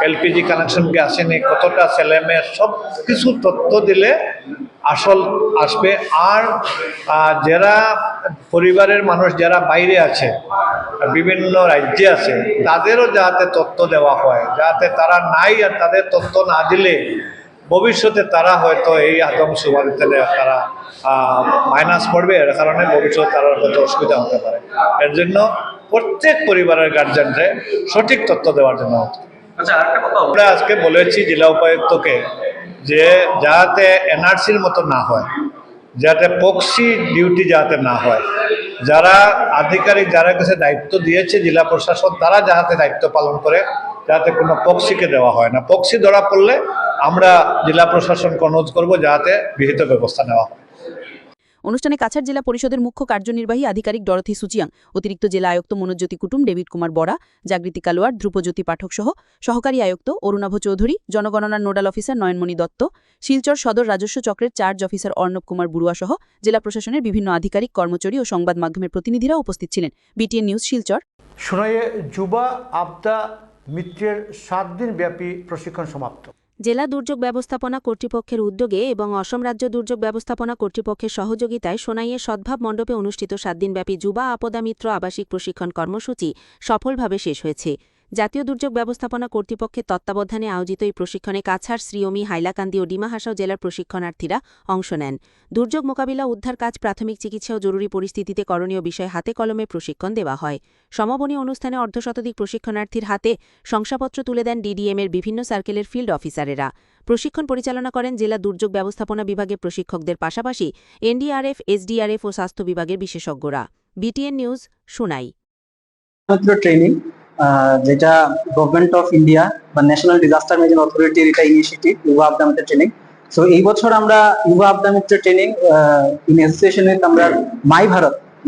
এলপিজি কানেকশন কি আসেনি, কতটা ছেলেমেয়ে, সব কিছু তথ্য দিলে আসল আসবে। আর যারা পরিবারের মানুষ যারা বাইরে আছে, বিভিন্ন রাজ্যে আছে, তাদেরও যাতে তথ্য দেওয়া হয়, যাতে তারা নাই আর তাদের তথ্য না দিলে ভবিষ্যতে তারা হয়তো এই আদমশুমারিতে তারা মাইনাস পড়বে, এর কারণে ভবিষ্যতে তারা হয়তো অসুবিধা হতে পারে। এর জন্য প্রত্যেক পরিবারের গার্জেনরে সঠিক তথ্য দেওয়ার জন্য আমরা আজকে বলেছি জেলা উপায়ুক্তকে যে যাতে এনআরসির মতো না হয়, যাতে প্রক্সি ডিউটি যাতে না হয়, যারা আধিকারিক যারা কাছে দায়িত্ব দিয়েছে জেলা প্রশাসন তারা যাতে দায়িত্ব পালন করে, যাতে কোনো প্রক্সিকে দেওয়া হয় না। প্রক্সি ধরা পড়লে আমরা জেলা প্রশাসনকে অনুরোধ করবো যাতে বিহিত ব্যবস্থা নেওয়া হয়। অনুষ্ঠানে কাছাড় জেলা পরিষদের মুখ্য কার্যনির্বাহী আধিকারিক ডরথি সুচিয়াং, অতিরিক্ত জেলা আয়ুক্ত মনোজ্যোতি কুটুম, ডেভিড কুমার বরা, জাগৃতি কালোয়ার, ধ্রুপজ্যোতি পাঠক সহ সহকারী আয়ুক্ত অরুণাভ চৌধুরী, জনগণনার নোডাল অফিসার নয়নমণি দত্ত, শিলচর সদর রাজস্ব চক্রের চার্জ অফিসার অর্ণব কুমার বড়ুয়া সহ জেলা প্রশাসনের বিভিন্ন আধিকারিক, কর্মচারী ও সংবাদ মাধ্যমের প্রতিনিধিরা উপস্থিত ছিলেন। BTN news, Silchar. সোনাইয়ে যুবা আপদা মিত্রের 7 দিন ব্যাপী প্রশিক্ষণ সমাপ্ত। জেলা দুর্যোগ ব্যবস্থাপনা কর্তৃপক্ষের উদ্যোগে এবং অসম রাজ্য দুর্যোগ ব্যবস্থাপনা কর্তৃপক্ষের সহযোগিতায় সোনাইয়ে সদ্ভাব মণ্ডপে অনুষ্ঠিত 7 দিনব্যাপী যুবা আপদা মিত্র আবাসিক প্রশিক্ষণ কর্মসূচি সফলভাবে শেষ হয়েছে। জাতীয় দুর্যোগ ব্যবস্থাপনা কর্তৃপক্ষের তত্ত্বাবধানে আয়োজিত এই প্রশিক্ষণে কাছাড়, শ্রীয়মি, হাইলাকান্দি ও ডিমা হাসাও জেলার প্রশিক্ষণার্থীরা অংশ নেন। দুর্যোগ মোকাবিলা, উদ্ধার কাজ, প্রাথমিক চিকিৎসা ও জরুরি পরিস্থিতিতে করণীয় বিষয় হাতে কলমে প্রশিক্ষণ দেওয়া হয়। সমাপনী অনুষ্ঠানে অর্ধশতাধিক প্রশিক্ষণার্থীর হাতে শংসাপত্র তুলে দেন ডিডিএমের বিভিন্ন সার্কেলের ফিল্ড অফিসারেরা। প্রশিক্ষণ পরিচালনা করেন জেলা দুর্যোগ ব্যবস্থাপনা বিভাগের প্রশিক্ষকদের পাশাপাশি এনডিআরএফ, এসডিআরএফ ও স্বাস্থ্য বিভাগের বিশেষজ্ঞরা। BTN news, Sonai. ট্রেনিং যেটা গভর্নমেন্ট অফ ইন্ডিয়া বা ন্যাশনাল ডিজাস্টার ম্যানেজমেন্ট অথরিটির এটা ইনিশিয়েটিভ ইউবা আপদা মিত্র ট্রেনিং। সো এই বছর আমরা ইউবা আপদা মিত্র ট্রেনিং ইন অ্যাসোসিয়েশন উইথ আমরা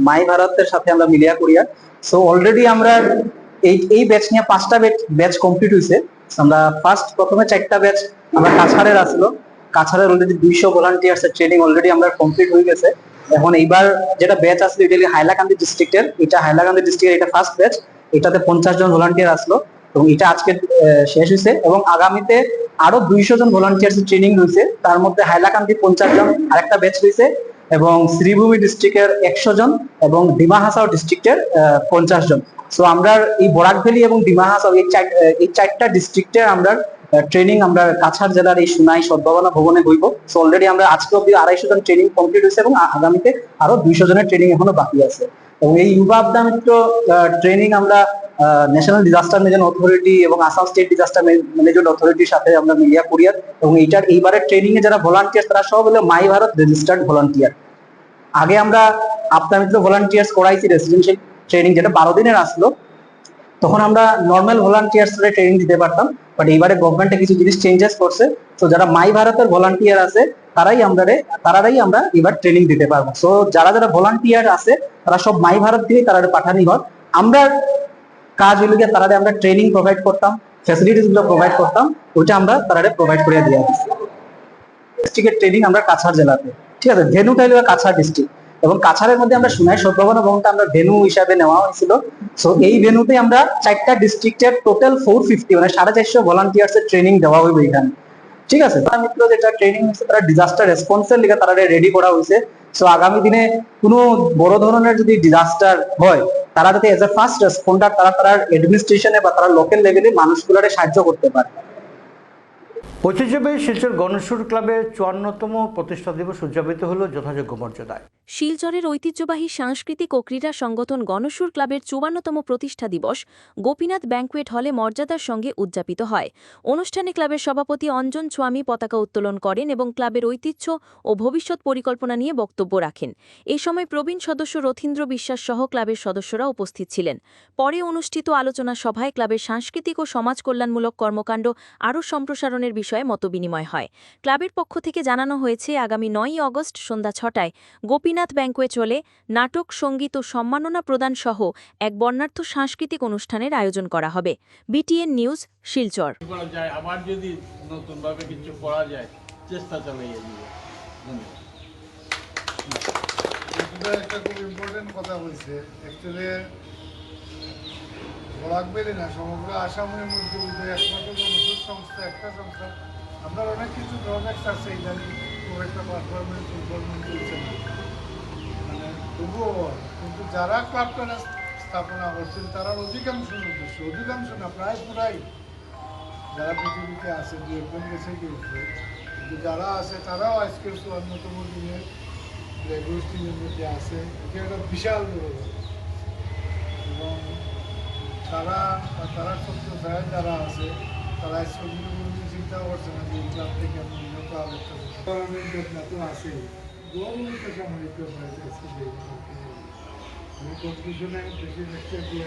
মাই ভারতের সাথে আমরা মিলিয়া করিয়া। সো অলরেডি আমরা এই ব্যাচ নিয়ে 5টা ব্যাচ কমপ্লিট হয়েছে। আমরা প্রথমে 4টা ব্যাচ আমরা কাছাড়ের আসলো। কাছাড়ের অলরেডি 200 ভলান্টিয়ার্স এর ট্রেনিং অলরেডি আমরা কমপ্লিট হয়ে গেছে। এখন এইবার যেটা ব্যাচ আসলো এটা হাইলাকান্দি ডিস্ট্রিক্টের, এটা হাইলাকান্দি ডিস্ট্রিক্টের এটা ফার্স্ট ব্যাচ। এটাতে 50 জন ভলান্টিয়ার আসলো এবং এটা আজকে শেষ হয়েছে এবং আগামীতে আরো 200 জন ভলান্টিয়ার্স ট্রেনিং রয়েছে। তার মধ্যে হাইলাকান্দি 50 জন আরেকটা ব্যাচ রয়েছে এবং শ্রীভূমি ডিস্ট্রিক্টের 100 জন এবং ডিমা হাসাও ডিস্ট্রিক্টের 50 জন। সো আমরা এই বরাক ভ্যালি এবং ডিমা হাসাও এই 4টা ডিস্ট্রিক্টের আমরা ট্রেনিং আমরা কাছাড় জেলার এই সোনাই সদ্ভাবনা ভবনে হইব। সো অলরেডি আমরা আজকে অব্দি 250 জন ট্রেনিং কমপ্লিট হয়েছে এবং আগামীতে আরো 200 জনের ট্রেনিং এখনো বাকি আছে। এবং এই ইউবা আপদা মিত্র ট্রেনিং আমরা ন্যাশনাল ডিজাস্টার ম্যানেজমেন্ট অথরিটি এবং আসাম স্টেট ডিজাস্টার ম্যানেজমেন্ট অথরিটির সাথে আমরা মিলিয়া করিয়া এবং এইবারের ট্রেনিং এ যারা ভলান্টিয়ার তারা সব হলো মাই ভারত রেজিস্টার্ড ভলান্টিয়ার। আগে আমরা আপদা মিত্র ভলান্টিয়ার্স করাইছি রেসিডেন্সিয়াল ট্রেনিং যেটা 12 দিনের আসলো, তখন আমরা নর্মাল ভলান্টিয়ার্স ট্রেনিং দিতে পারতাম, বাট এইবারে গভর্নমেন্টে কিছু জিনিস চেঞ্জেস করছে। তো যারা মাই ভারতের ভলান্টিয়ার আছে তারাই আমরা এবার ট্রেনিং দিতে পারবো। সো যারা ভলান্টিয়ার আছে তারা সব মাই ভারত দিয়ে তারা পাঠানি হয়। আমরা কাজ হইলে গিয়ে তারা আমরা ট্রেনিং প্রোভাইড করতাম, ফ্যাসিলিটিস গুলো প্রোভাইড করতাম, ওইটা আমরা তারা প্রোভাইড করে দিয়ে দিচ্ছি। ডিস্ট্রিক্টের ট্রেনিং আমরা কাছাড় জেলাতে, ঠিক আছে, ভেনুটা হলো কাছাড় ডিস্ট্রিক্ট এবং কাছাড়ের মধ্যে আমরা সোনাই সদ্ভাবনা ভবনটা আমরা ভেনু হিসাবে নেওয়া হয়েছিল। সো এই ভেনুতে আমরা 4টা ডিস্ট্রিক্টের টোটাল 450 মানে 450 ভলান্টিয়ার্স এর ট্রেনিং দেওয়া হইবে এখানে, ঠিক আছে। মিত্র যেটা ট্রেনিং হচ্ছে তারা ডিজাস্টার রেসপন্সের লিগে তারা রেডি করা হয়েছে। সো আগামী দিনে কোনো বড় ধরনের যদি ডিজাস্টার হয় তারা যাতে এজ এ ফার্স্ট রেসপন্ডার তারা অ্যাডমিনিস্ট্রেশনে বা তারা লোকাল লেভেলে মানুষগুলোরে সাহায্য করতে পারে। ঐতিহ্যবাহী শিলচর গণেশ্বর ক্লাবের 54তম প্রতিষ্ঠা দিবস উদযাপিত হলো যথাযোগ্য মর্যাদায়। শিলচরের ঐতিহ্যবাহী সাংস্কৃতিক ও ক্রীড়া সংগঠন গণসুর ক্লাবের ৫৪তম প্রতিষ্ঠা দিবস গোপীনাথ ব্যাংকুয়েট হলে মর্যাদার সঙ্গে উদযাপিত হয়। অনুষ্ঠানে ক্লাবের সভাপতি অঞ্জন স্বামী পতাকা উত্তোলন করেন এবং ক্লাবের ঐতিহ্য ও ভবিষ্যৎ পরিকল্পনা নিয়ে বক্তব্য রাখেন। এ সময় প্রবীণ সদস্য রথীন্দ্র বিশ্বাস সহ ক্লাবের সদস্যরা উপস্থিত ছিলেন। পরে অনুষ্ঠিত আলোচনা সভায় ক্লাবের সাংস্কৃতিক ও সমাজ কল্যাণমূলক কর্মকাণ্ড আরও সম্প্রসারণের বিষয়ে মতবিনিময় হয়। ক্লাবের পক্ষ থেকে জানানো হয়েছে, আগামী ৯ই অগস্ট সন্ধ্যা ৬টায় গোপীনাথ ব্যাংকুয়েট হলে নাটক, সঙ্গীত ও সম্মাননা প্রদান সহ এক বর্ণাঢ্য সাংস্কৃতিক অনুষ্ঠানের আয়োজন করা হবে। BTN news, Silchar. আবার যদি নতুনভাবে কিছু করা যায়, চেষ্টা চালিয়ে যাবে। একটা খুব ইম্পর্টেন্ট কথা বলছে। অ্যাকচুয়ালি বলাকবেলে না, সমগ্র আসামের মধ্যে একমাত্র গণসুর সংস্থা, একটা সংস্থা। আপনার অনেক কিছু প্রজেক্ট আছে, ইদানিং খুব একটা পারফরমেন্স চলছে না, মানে তবুও। কিন্তু যারা ক্লাবটা স্থাপনা করছেন তারা অধিকাংশ না, প্রায় পুরাই যারা পৃথিবীতে আছে, দু একজন গেছে গিয়েছে, কিন্তু যারা আছে তারাও আজকে অন্যতম দিনের গোষ্ঠীর মধ্যে আছে। এটা একটা বিশাল বড়, এবং তারা সত্য চায় যারা আছে, তারা চিন্তা করছে না যে এই ক্লাব থেকে আমি উন্নত আলোচনা তো আছে। গভর্নমেন্টের সামরিক আমি কনফিউশনে বেশি লেকচার দিয়ে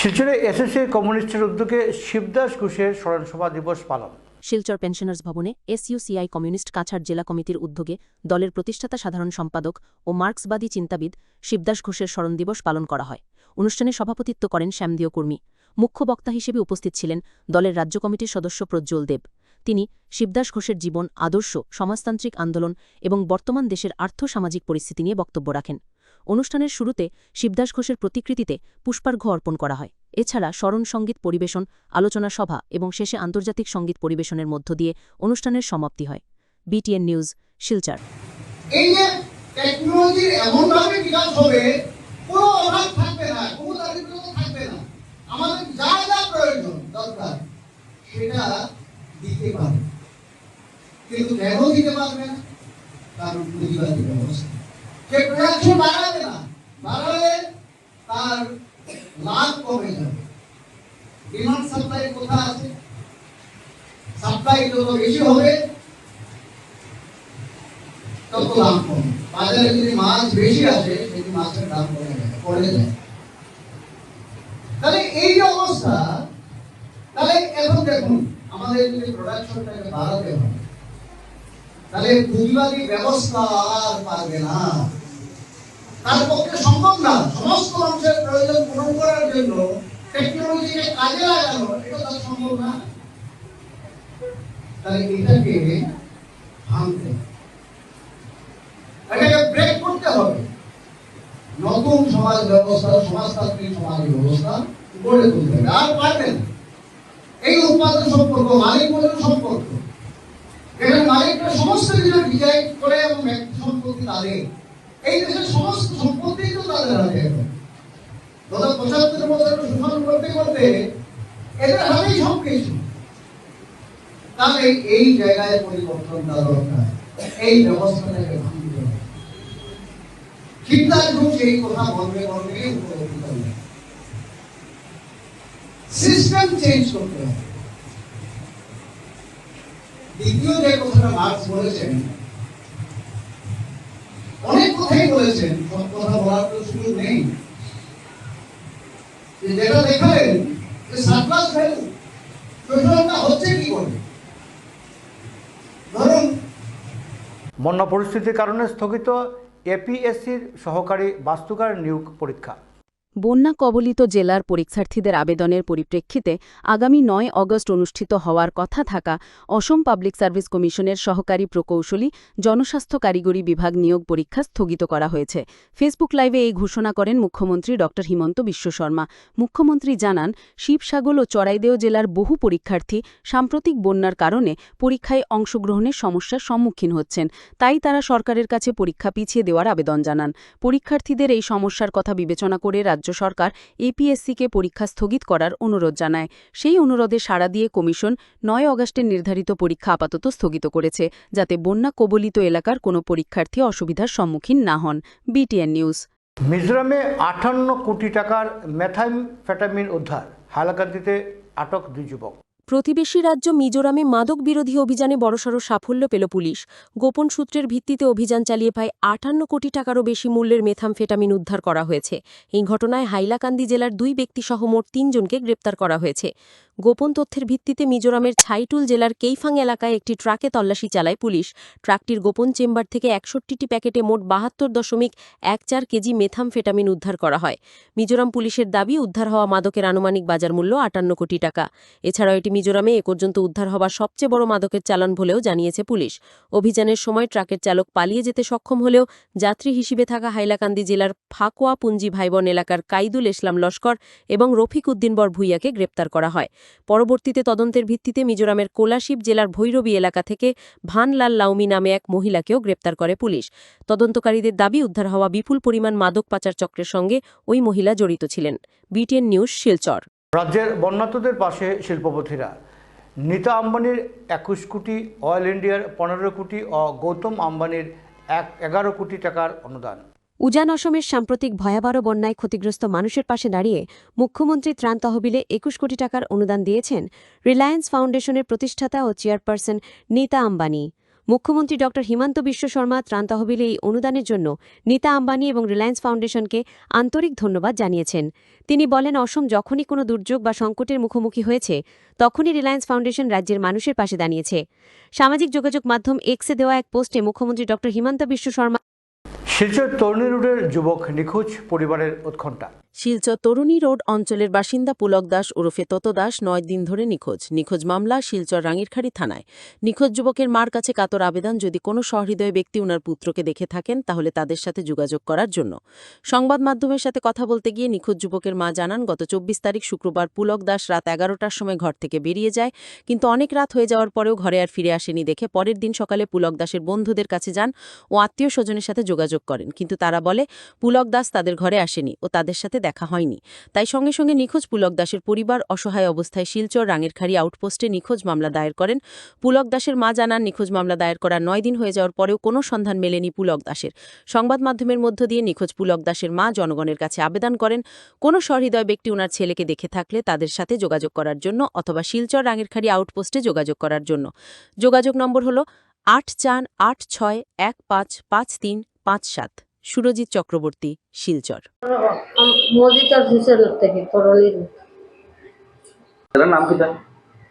শিলচরে SSA কমিউনিস্টের উদ্যোগে শিবদাস ঘোষের স্মরণসভা দিবস পালন। শিলচর পেনশনার্স ভবনে SUCI কমিউনিস্ট কাছাড় জেলা কমিটির উদ্যোগে দলের প্রতিষ্ঠাতা সাধারণ সম্পাদক ও মার্ক্সবাদী চিন্তাবিদ শিবদাস ঘোষের স্মরণ দিবস পালন করা হয়। অনুষ্ঠানে সভাপতিত্ব করেন শ্যামদিও কুর্মী। মুখ্য বক্তা হিসেবে উপস্থিত ছিলেন দলের রাজ্য কমিটির সদস্য প্রজ্জ্বল দেব। তিনি শিবদাস ঘোষের জীবন, আদর্শ, সমাজতান্ত্রিক আন্দোলন এবং বর্তমান দেশের আর্থ-সামাজিক পরিস্থিতি নিয়ে বক্তব্য রাখেন। অনুষ্ঠানের শুরুতে শিবদাস ঘোষের প্রতিকৃতিতে পুষ্পার্ঘ্য অর্পণ করা হয়। এছাড়া স্মরণ সঙ্গীত পরিবেশন, আলোচনা সভা এবং শেষে আন্তর্জাতিক সঙ্গীত পরিবেশনের মধ্য দিয়ে অনুষ্ঠানের সমাপ্তি হয়। BTN news, Silchar. এই যে টেকনোলজির এমনভাবে বিকাশ হবে, কোনো অভাব থাকবে না, কোনো দারিদ্রতা থাকবে না। আমাদের যা যা প্রয়োজন দরকার সেটা দিতে পারবে, কিন্তু কেন দিতে পারবে না? কারণ পুঁজিবাদী ব্যবস্থা। সে প্রোডাকশন বাড়াবে না, বাড়ালে তার লাভ কমে যাবে। ডিমান্ড সাপ্লাই কথা আছে, সাপ্লাই যত বেশি হবে তত দাম কমে। বাজারে যদি মাছ বেশি আসে, সেটি মাছের দাম কমে যায়। তাহলে এই যে অবস্থা, তাহলে এখন দেখুন আমাদের যদি প্রোডাকশনটাকে বাড়াতে হয়, তাহলে পুঁজিবাদী ব্যবস্থা আর পারবে না, তার পক্ষে সম্ভব না। সমস্ত মানুষের প্রয়োজন পূরণ করার জন্য টেকনোলজিকে কাজে লাগানো, এটা তার সম্ভব না। তাহলে এটাকে ভাঙতে, এটাকে ব্রেক করতে হবে। নতুন সমাজ ব্যবস্থা, সমাজতান্ত্রিক সমাজ ব্যবস্থা গড়ে তুলতে হবে। আর পারবেন এই উৎপাদন সম্পর্ক, মালিক মজুর সম্পর্ক, এখানে মালিকরা সমস্ত কিছু ডিজাইন করে এবং ব্যক্তি সম্পত্তি তাদের, এই দেশের সমস্ত সম্পত্তি তো তাদের হাতে। গত ৭৫ বছর শোষণ করতে করতে এদের হাতেই সবকিছু। তাহলে এই জায়গায় পরিবর্তনটা দরকার, এই ব্যবস্থাটাকে ভাঙতে হবে। শিবদাস ঘোষ এই কথা বলবে উপলব্ধি করবে, সিস্টেম চেঞ্জ করতে হবে। দ্বিতীয় যে কথাটা মার্কস বলেছেন, অনেক কথাই বলেছেন, সব কথা বলার তো সুযোগ নেই। যেটা দেখালেন যে সারপ্লাস ভ্যালু শোষণটা হচ্ছে কি করে। ধরুন বন্যা পরিস্থিতির কারণে স্থগিত APSCর সহকারী বাস্তুকার নিয়োগ পরীক্ষা। বন্যা কবলিত জেলার পরীক্ষার্থীদের আবেদনের পরিপ্রেক্ষিতে আগামী ৯ অগস্ট অনুষ্ঠিত হওয়ার কথা থাকা অসম পাবলিক সার্ভিস কমিশনের সহকারী প্রকৌশলী জনস্বাস্থ্য কারিগরি বিভাগ নিয়োগ পরীক্ষা স্থগিত করা হয়েছে। ফেসবুক লাইভে এই ঘোষণা করেন মুখ্যমন্ত্রী ড হিমন্ত বিশ্ব শর্মা। মুখ্যমন্ত্রী জানান, শিবসাগর ও চড়াইদেও জেলার বহু পরীক্ষার্থী সাম্প্রতিক বন্যার কারণে পরীক্ষায় অংশগ্রহণের সমস্যার সম্মুখীন হচ্ছেন, তাই তারা সরকারের কাছে পরীক্ষা পিছিয়ে দেওয়ার আবেদন জানান। পরীক্ষার্থীদের এই সমস্যার কথা বিবেচনা করে রাজ্য রাজ্য সরকার এপিএসসিকে পরীক্ষা স্থগিত করার অনুরোধ জানায়। সেই অনুরোধে সাড়া দিয়ে কমিশন ৯ অগাস্টের নির্ধারিত পরীক্ষা আপাতত স্থগিত করেছে, যাতে বন্যা কবলিত এলাকার কোনো পরীক্ষার্থী অসুবিধার সম্মুখীন না হন। BTN news. মিজোরামে 58 কোটি টাকার মেথামফেটামিন উদ্ধার, হাইলাকান্দিতে আটক 2 যুবক। প্রতিবেশী রাজ্য মিজোরামে মাদক বিরোধী অভিযানে বড়সড় সাফল্য পেল পুলিশ। গোপন সূত্রের ভিত্তিতে অভিযান চালিয়ে প্রায় 58 কোটি টাকারও বেশি মূল্যের মেথামফেটামিন উদ্ধার করা হয়েছে। এই ঘটনায় হাইলাকান্দি জেলার 2 ব্যক্তিসহ মোট 3 জনকে গ্রেপ্তার করা হয়েছে। গোপন তথ্যের ভিত্তিতে মিজোরামের ছাইটুল জেলার কেইফাং এলাকায় একটি ট্রাকে তল্লাশি চালায় পুলিশ। ট্রাকটির গোপন চেম্বার থেকে 61টি প্যাকেটে মোট 72.14 কেজি মেথামফেটামিন উদ্ধার করা হয়। মিজোরাম পুলিশের দাবি, উদ্ধার হওয়া মাদকের আনুমানিক বাজার মূল্য 58 কোটি টাকা। এছাড়াও এটি মিজোরামে এ পর্যন্ত উদ্ধার হওয়া সবচেয়ে বড় মাদকের চালান বলেও জানিয়েছে পুলিশ। অভিযানের সময় ট্রাকের চালক পালিয়ে যেতে সক্ষম হলেও যাত্রী হিসেবে থাকা হাইলাকান্দি জেলার ফাকুয়া পুঞ্জি ভাইবন এলাকার কাইদুল ইসলাম লস্কর এবং রফিক উদ্দিন বর ভুইয়াকে গ্রেপ্তার করা হয়। পরবর্তীতে তদন্তের ভিত্তিতে মিজোরামের কোলাশিব জেলার ভৈরবী এলাকা থেকে ভানলাল লাউমি নামে এক মহিলাকেও গ্রেপ্তার করে পুলিশ। তদন্তকারীদের দাবি, উদ্ধার হওয়া বিপুল পরিমাণ মাদক পাচার চক্রের সঙ্গে ওই মহিলা জড়িত ছিলেন। BTN news, Silchar. রাজ্যের বন্যার্তদের পাশে শিল্পপতিরা। নীতা আম্বানির 21 কোটি, অয়েল ইন্ডিয়ার 15 কোটি ও গৌতম আম্বানির 11 কোটি টাকার অনুদান। উজান অসমের সাম্প্রতিক ভয়াবহ বন্যায় ক্ষতিগ্রস্ত মানুষের পাশে দাঁড়িয়ে মুখ্যমন্ত্রী ত্রাণ তহবিলে 21 কোটি টাকার অনুদান দিয়েছেন রিলায়েন্স ফাউন্ডেশনের প্রতিষ্ঠাতা ও চেয়ারপারসন নীতা আম্বানি। মুখ্যমন্ত্রী ড হিমন্ত বিশ্ব শর্মা ত্রাণ তহবিলে এই অনুদানের জন্য নীতা আম্বানি এবং রিলায়েন্স ফাউন্ডেশনকে আন্তরিক ধন্যবাদ জানিয়েছেন। তিনি বলেন, অসম যখনই কোনো দুর্যোগ বা সংকটের মুখোমুখি হয়েছে, তখনই রিলায়েন্স ফাউন্ডেশন রাজ্যের মানুষের পাশে দাঁড়িয়েছে। সামাজিক যোগাযোগ মাধ্যম এক্সে দেওয়া এক পোস্টে মুখ্যমন্ত্রী ড হিমন্ত বিশ্ব শর্মা। শিলচর তরুণী রোডের যুবক নিখোঁজ, পরিবারের উৎকণ্ঠা। শিলচর তরুণী রোড অঞ্চলের বাসিন্দা পুলক দাস ওরফে তত দাস 9 দিন ধরে নিখোঁজ মামলা শিলচর রাঙ্গিরখাড়ি থানায়। নিখোঁজ যুবকের মার কাছে কাতর আবেদন, যদি কোনো সহৃদয় ব্যক্তি উনার পুত্রকে দেখে থাকেন তাহলে তাদের সাথে যোগাযোগ করার জন্য। সংবাদ মাধ্যমের সাথে কথা বলতে গিয়ে নিখোঁজ যুবকের মা জানান, গত 24 তারিখ শুক্রবার পুলক দাস রাত 11টার সময় ঘর থেকে বেরিয়ে যায়, কিন্তু অনেক রাত হয়ে যাওয়ার পরেও ঘরে আর ফিরে আসেনি দেখে পরের দিন সকালে পুলক দাসের বন্ধুদের কাছে যান ও আত্মীয় স্বজনের সাথে যোগাযোগ করেন, কিন্তু তারা বলে পুলক দাস তাদের ঘরে আসেনি ও তাদের সাথে দেখা হয়নি। তাই সঙ্গে সঙ্গে নিখোঁজ পুলক দাসের পরিবার অসহায় অবস্থায় শিলচর রাঙ্গিরখাড়ি আউটপোস্টে নিখোঁজ মামলা দায়ের করেন। পুলক দাসের মা জানান, নিখোঁজ মামলা দায়ের করার 9 দিন হয়ে যাওয়ার পরেও কোনো সন্ধান মেলেনি পুলক দাসের। সংবাদ মাধ্যমের মধ্য দিয়ে নিখোঁজ পুলক দাসের মা জনগণের কাছে আবেদন করেন, কোনো সহৃদয় ব্যক্তি উনার ছেলেকে দেখে থাকলে তাদের সাথে যোগাযোগ করার জন্য অথবা শিলচর রাঙ্গিরখাড়ি আউটপোস্টে যোগাযোগ করার জন্য। যোগাযোগ নম্বর হল 8486155357। সুরজিৎ চক্রবর্তী, শিলচর।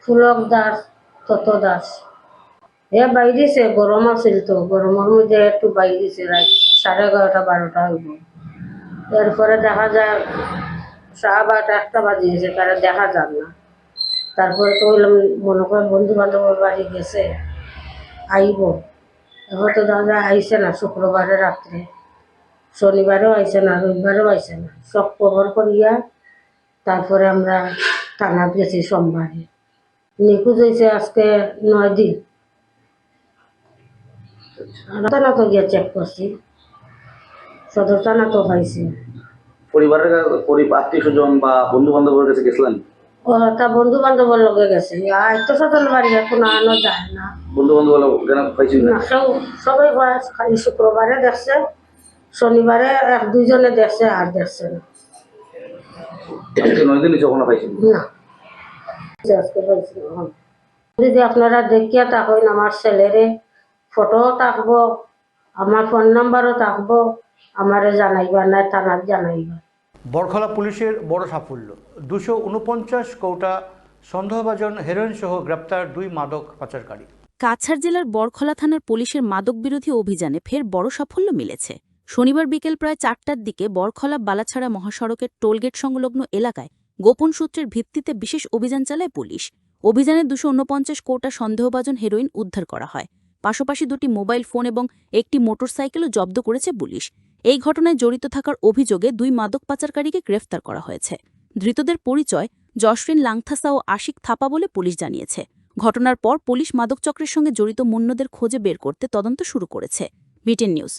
ফুলক দাস, তত দাস। বাইরেছে, গরম আছিল তো, গরমের মধ্যে একটু বাইরেছে, রাত 11:30-12টা হইব। এরপরে দেখা যায় 12:30-1টা বাজিয়েছে, তারা দেখা যান না। তারপরে তো হইলাম, মনে করেন বন্ধু বান্ধবের বাড়ি গেছে, আইব। এখন তো দাদা আইসে না, শুক্রবারে রাত্রে, শনিবারেও আইসে না, রবিবারেও আইসে না। সব খবর করিয়া তারপরে আমরা থানাত গেছি সোমবারে। নিখোঁজ হয়েছে আজকে 9 দিন। থানা তো গিয়ে চেক করছি, সদর থানা তো পাইছি। পরিবারের আত্মীয় স্বজন বা বন্ধু বান্ধবের কাছে গেছিলেন? ও তা বন্ধু বান্ধবের লগে গেছে, আত্মীয় স্বজন বাড়ি এখন আনো যায় না। বন্ধু বান্ধব পাইছিল না, সবাই খালি শুক্রবারে দেখছে, শনিবারে 1-2 জনে দেখছে, আর দেখছে না। 9 দিন যখন পাইছিল না, যদি আপনারা দেখিয়া থাকেন, আমার ছেলেরে ফটো থাকবো, আমার ফোন নাম্বারও থাকবো, আমারে জানাইবা, না থানার জানাইবা। বরখলা পুলিশের বড় সাফল্য, 249 কৌটা সন্দেহভাজন হেরোইন সহ গ্রেপ্তার 2 মাদক পাচারকারী। কাছাড় জেলার বরখলা থানার পুলিশের মাদক বিরোধী অভিযানে ফের বড় সাফল্য মিলেছে। শনিবার বিকেল প্রায় 4টার দিকে বরখলা বালাছাড়া মহাসড়কের টোলগেট সংলগ্ন এলাকায় গোপন সূত্রের ভিত্তিতে বিশেষ অভিযান চালায় পুলিশ। অভিযানে 249 কৌটা সন্দেহভাজন হেরোইন উদ্ধার করা হয়। পাশাপাশি 2টি মোবাইল ফোন এবং একটি মোটরসাইকেলও জব্দ করেছে পুলিশ। এই ঘটনায় জড়িত থাকার অভিযোগে 2 মাদক পাচারকারীকে গ্রেফতার করা হয়েছে। ধৃতদের পরিচয় জসরিন লাংথাসা ও আশিক থাপা বলে পুলিশ জানিয়েছে। ঘটনার পর পুলিশ মাদক চক্রের সঙ্গে জড়িত মুন্নদের খোঁজে বের করতে তদন্ত শুরু করেছে। BTN news.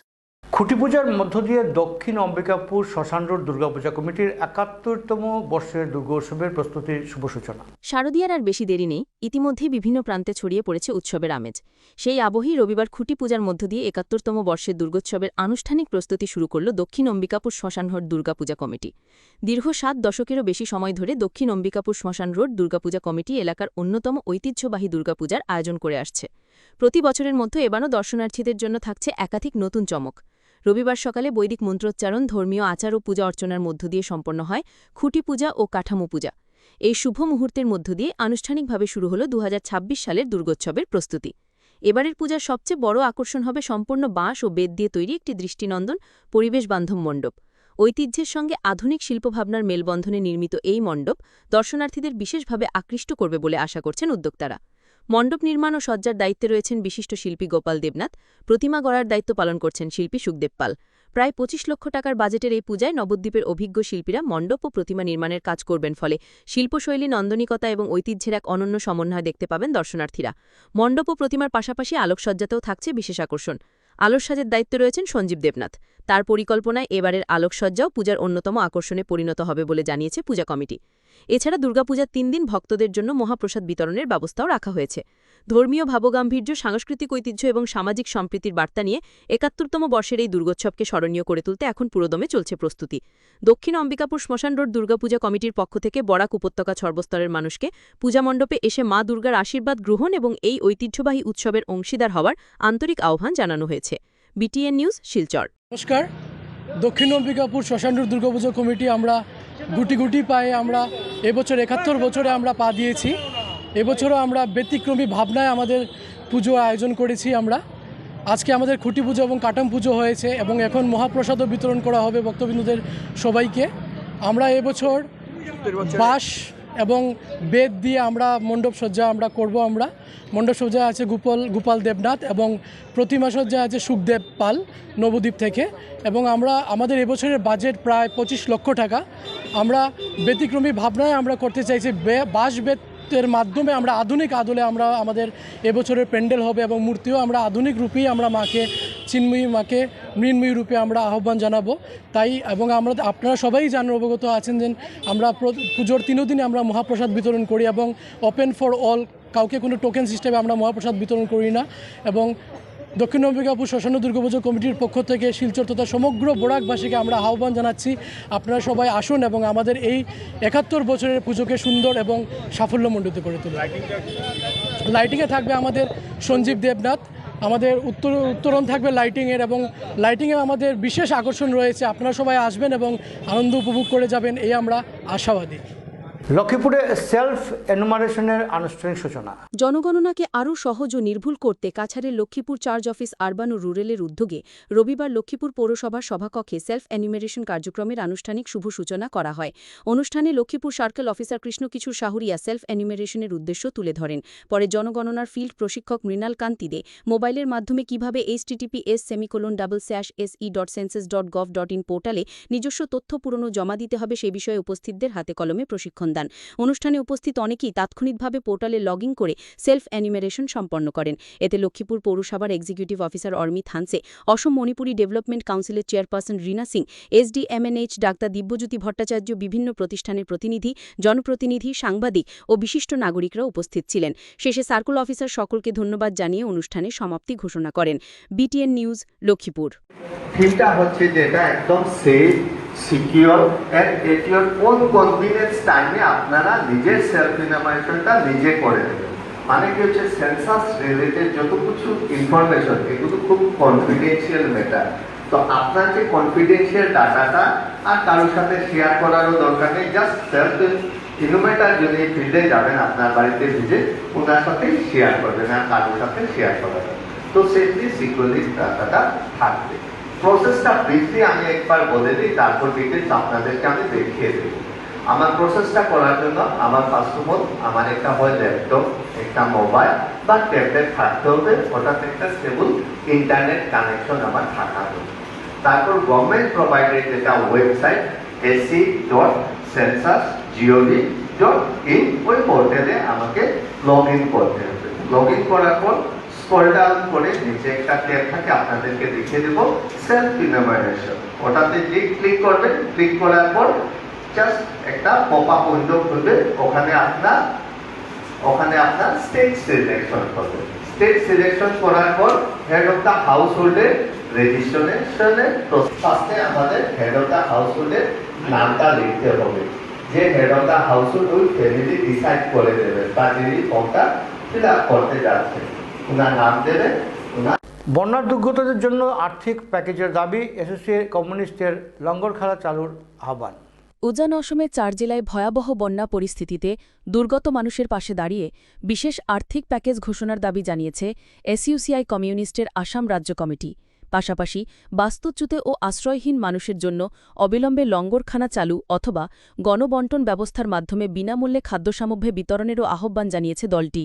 খুঁটি পূজার মধ্য দিয়ে দক্ষিণ অম্বিকাপুর শ্মশান রোড দুর্গাপূজা কমিটির ৭১তম বর্ষের দুর্গোৎসবের প্রস্তুতির শুভ সূচনা। শারদীয়ার আর বেশি দেরি নেই, ইতিমধ্যেই বিভিন্ন প্রান্তে ছড়িয়ে পড়েছে উৎসবের আমেজ। সেই আবহেই রবিবার খুঁটি পূজার মধ্য দিয়ে ৭১তম বর্ষের দুর্গোৎসবের আনুষ্ঠানিক প্রস্তুতি শুরু করল দক্ষিণ অম্বিকাপুর শ্মশান রোড দুর্গাপূজা কমিটি। দীর্ঘ ৭ দশকেরও বেশি সময় ধরে দক্ষিণ অম্বিকাপুর শ্মশান রোড দুর্গাপূজা কমিটি এলাকার অন্যতম ঐতিহ্যবাহী দুর্গাপূজার আয়োজন করে আসছে। প্রতি বছরের মধ্যে এবারও দর্শনার্থীদের জন্য থাকছে একাধিক নতুন চমক। রবিবার সকালে বৈদিক মন্ত্রোচ্চারণ, ধর্মীয় আচার ও পূজা অর্চনার মধ্য দিয়ে সম্পন্ন হয় খুঁটি পূজা ও কাঠামো পূজা। এই শুভ মুহূর্তের মধ্য দিয়ে আনুষ্ঠানিকভাবে শুরু হল ২০২৬ সালের দুর্গোৎসবের প্রস্তুতি। এবারের পূজার সবচেয়ে বড় আকর্ষণ হবে সম্পূর্ণ বাঁশ ও বেত দিয়ে তৈরি একটি দৃষ্টিনন্দন পরিবেশবান্ধব মণ্ডপ। ঐতিহ্যের সঙ্গে আধুনিক শিল্পভাবনার মেলবন্ধনে নির্মিত এই মণ্ডপ দর্শনার্থীদের বিশেষভাবে আকৃষ্ট করবে বলে আশা করছেন উদ্যোক্তারা। মণ্ডপ নির্মাণ ও সজ্জার দায়িত্বে রয়েছেন বিশিষ্ট শিল্পী গোপাল দেবনাথ, প্রতিমা গড়ার দায়িত্ব পালন করছেন শিল্পী সুখদেব পাল। প্রায় ২৫ লক্ষ টাকার বাজেটের এই পূজায় নবদ্বীপের অভিজ্ঞ শিল্পীরা মণ্ডপ ও প্রতিমা নির্মাণের কাজ করবেন, ফলে শিল্পশৈলী, নান্দনিকতা এবং ঐতিহ্যের এক অনন্য সমন্বয় দেখতে পাবেন দর্শনার্থীরা। মণ্ডপ ও প্রতিমার পাশাপাশি আলোকসজ্জাতেও থাকছে বিশেষ আকর্ষণ। আলোকসাজের দায়িত্বে রয়েছেন সঞ্জীব দেবনাথ। তার পরিকল্পনায় এবারের আলোকসজ্জাও পূজার অন্যতম আকর্ষণে পরিণত হবে বলে জানিয়েছে পূজা কমিটি। এছাড়া দুর্গাপূজার ৩ দিন ভক্তদের জন্য মহাপ্রসাদ বিতরণের ব্যবস্থাও রাখা হয়েছে। ধর্মীয় ভাবগাম্ভীর্য, সাংস্কৃতিক ঐতিহ্য এবং সামাজিক সম্প্রীতির বার্তা নিয়ে ৭১তম বর্ষের এই দুর্গোৎসবকে স্মরণীয় করে তুলতে এখন পুরোদমে চলছে প্রস্তুতি। দক্ষিণ অম্বিকাপুর শ্মশান রোড দুর্গাপূজা কমিটির পক্ষ থেকে বরাক উপত্যকা সর্বস্তরের মানুষকে পূজা মণ্ডপে এসে মা দুর্গার আশীর্বাদ গ্রহণ এবং এই ঐতিহ্যবাহী উৎসবের অংশীদার হওয়ার আন্তরিক আহ্বান জানানো হয়েছে। BTN news, Silchar. নমস্কার, দক্ষিণ অম্বিকাপুর শ্মশান রোড দুর্গাপূজা কমিটি আমরা গুটি গুটি পায়ে আমরা এবছর ৭১ বছরে আমরা পা দিয়েছি। এবছরও আমরা ব্যতিক্রমী ভাবনায় আমাদের পুজো আয়োজন করেছি। আজকে আমাদের খুঁটি পুজো এবং কাটাম পুজো হয়েছে এবং এখন মহাপ্রসাদও বিতরণ করা হবে ভক্তবৃন্দদের সবাইকে। আমরা এবছর বাঁশ এবং বেত দিয়ে আমরা মণ্ডপ সজ্জা করব। মণ্ডপ সজ্জা আছে গোপাল দেবনাথ এবং প্রতিমা সজ্জা আছে সুখদেব পাল নবদ্বীপ থেকে। এবং আমাদের এবছরের বাজেট প্রায় ২৫ লক্ষ টাকা। আমরা ব্যতিক্রমী ভাবনায় আমরা করতে চাইছি। বাঁশ বেতের মাধ্যমে আমরা আধুনিক আদলে আমাদের এবছরের প্যান্ডেল হবে এবং মূর্তিও আমরা আধুনিক রূপেই আমরা মাকে চিন্ময়ী, মাকে মৃন্ময়ী রূপে আমরা আহ্বান জানাবো। তাই এবং আপনারা সবাই অবগত আছেন যে আমরা পুজোর ৩ দিনে আমরা মহাপ্রসাদ বিতরণ করি এবং ওপেন ফর অল, কাউকে কোনো টোকেন সিস্টেমে আমরা মহাপ্রসাদ বিতরণ করি না। এবং দক্ষিণ অম্বিকাপুর শ্মশান দুর্গাপূজা কমিটির পক্ষ থেকে শিলচর তথা সমগ্র বরাকবাসীকে আমরা আহ্বান জানাচ্ছি, আপনারা সবাই আসুন এবং আমাদের এই ৭১ বছরের পুজোকে সুন্দর এবং সাফল্যমণ্ডিত করে তুলুন। লাইটিংয়ে থাকবে আমাদের সঞ্জীব দেবনাথ, আমাদের উত্তরণ থাকবে লাইটিংয়ের এবং লাইটিংয়ে আমাদের বিশেষ আকর্ষণ রয়েছে। আপনারা সবাই আসবেন এবং আনন্দ উপভোগ করে যাবেন, এই আমরা আশাবাদী। লক্ষ্মীপুরে সেলফ এনুমারেশনের আনুষ্ঠানিক সূচনা। জনগণনাকে আরও সহজ ও নির্ভুল করতে কাছাড়ের লক্ষ্মীপুর চার্জ অফিস আরবান ও রুরালের উদ্যোগে রবিবার লক্ষ্মীপুর পৌরসভার সভাকক্ষে সেলফ এনুমারেশন কার্যক্রমের আনুষ্ঠানিক শুভ সূচনা করা হয়। অনুষ্ঠানে Lakshmipur circle officer Krishnakishore শাহুরিয়া self এনুমারেশনের উদ্দেশ্য তুলে ধরেন। পরে জনগণনার ফিল্ড প্রশিক্ষক মৃণাল কান্তি দে মোবাইলের মাধ্যমে কিভাবে https://se.census.gov.in পোর্টালে নিজস্ব তথ্য পূরণ ও জমা দিতে হবে সে বিষয়ে উপস্থিতদের হাতে কলমে প্রশিক্ষণ দেন। অনুষ্ঠানে উপস্থিত অনেকেই তাৎক্ষণিকভাবে পোর্টালে লগ ইন করে সেলফ এনুমারেশন সম্পন্ন করেন। এতে লক্ষ্মীপুর পৌরসভার এক্সিকিউটিভ অফিসার অর্মিত হানসে, অসম মণিপুরী ডেভেলপমেন্ট কাউন্সিলের চেয়ারপারসন রিনা সিং, SDMNH ডাক্তার দিব্যজ্যোতি ভট্টাচার্য, বিভিন্ন প্রতিষ্ঠানের প্রতিনিধি, জনপ্রতিনিধি, সাংবাদিক ও বিশিষ্ট নাগরিকরা উপস্থিত ছিলেন। শেষে সার্কেল অফিসার সকলকে ধন্যবাদ জানিয়ে অনুষ্ঠানের সমাপ্তি ঘোষণা করেন। BTN news, Lakshmipur. ফিলটা হচ্ছে যেটা একদম safe, secure and at your own convenience টাইমে আপনারা নিজের সেলফ ইনফরমেশনটা নিজে করে নেবেন। মানে কি হচ্ছে, সেন্সাস রিলেটেড যত কিছু ইনফরমেশন এগুলো খুব কনফিডেন্সিয়াল ম্যাটার। তো আপনার যে কনফিডেন্সিয়াল ডাটাটা আর কারোর সাথে শেয়ার করারও দরকার নেই। জাস্ট সেলফ ইনোভেটার যদি ফিল্ডে যাবেন আপনার বাড়িতে ভিজিট, ওনার সাথে শেয়ার করবেন আর কারোর সাথে শেয়ার করবেন। তো সেফলি সিকিউরলি ডাটাটা থাকবে। প্রসেসটা ব্রিফলি আমি একবার বলে দিই, তারপর ডিটেলস আপনাদেরকে আমি দেখিয়ে দেব। আমার প্রসেসটা করার জন্য আমার ফার্স্ট অফ অল আমার একটা হয় ল্যাপটপ, একটা মোবাইল বা ট্যাবলেট থাকতে হবে, ওটাতে একটা স্টেবল ইন্টারনেট কানেকশন আমার থাকা হবে। তারপর গভর্নমেন্ট প্রোভাইডেড যেটা ওয়েবসাইট se.census.gov.in ওই পোর্টালে আমাকে লগ ইন করতে হবে। লগ ইন করার পর স্ক্রল ডাউন করে নিচে একটা ট্যাব থাকে, আপনাদেরকে দেখিয়ে দেব সেলফ ইনোভেশন। ওটাতে ক্লিক করবেন, ক্লিক করার পর জাস্ট একটা পপআপ উইন্ডো খুলবে। ওখানে আপনার স্টেট সিলেকশন করবেন। স্টেট সিলেকশন করার পর হেড অফ দ্য হাউস হোল্ডের রেজিস্ট্রেশনে ফার্স্টে আমাদের হেড অফ দ্য হাউস হোল্ডের নামটা লিখতে হবে, যে head of the house hold ওই ফ্যামিলি ডিসাইড করে দেবেন বা যিনি ফর্মটা ফিল আপ করতে যাচ্ছেন ওনার নাম দেবেন। বন্যার দুর্গতদের জন্য আর্থিক প্যাকেজের দাবি, এসোসিয়েট কমিউনিস্টের লঙ্গর খেলা চালুর আহ্বান। উজান অসমে 4 জেলায় ভয়াবহ বন্যা পরিস্থিতিতে দুর্গত মানুষের পাশে দাঁড়িয়ে বিশেষ আর্থিক প্যাকেজ ঘোষণার দাবি জানিয়েছে এসইউসিআই কমিউনিস্টের আসাম রাজ্য কমিটি। পাশাপাশি বাস্তুচ্যুত ও আশ্রয়হীন মানুষের জন্য অবিলম্বে লঙ্গরখানা চালু অথবা গণবণ্টন ব্যবস্থার মাধ্যমে বিনামূল্যে খাদ্যসামগ্রী বিতরণেরও আহ্বান জানিয়েছে দলটি।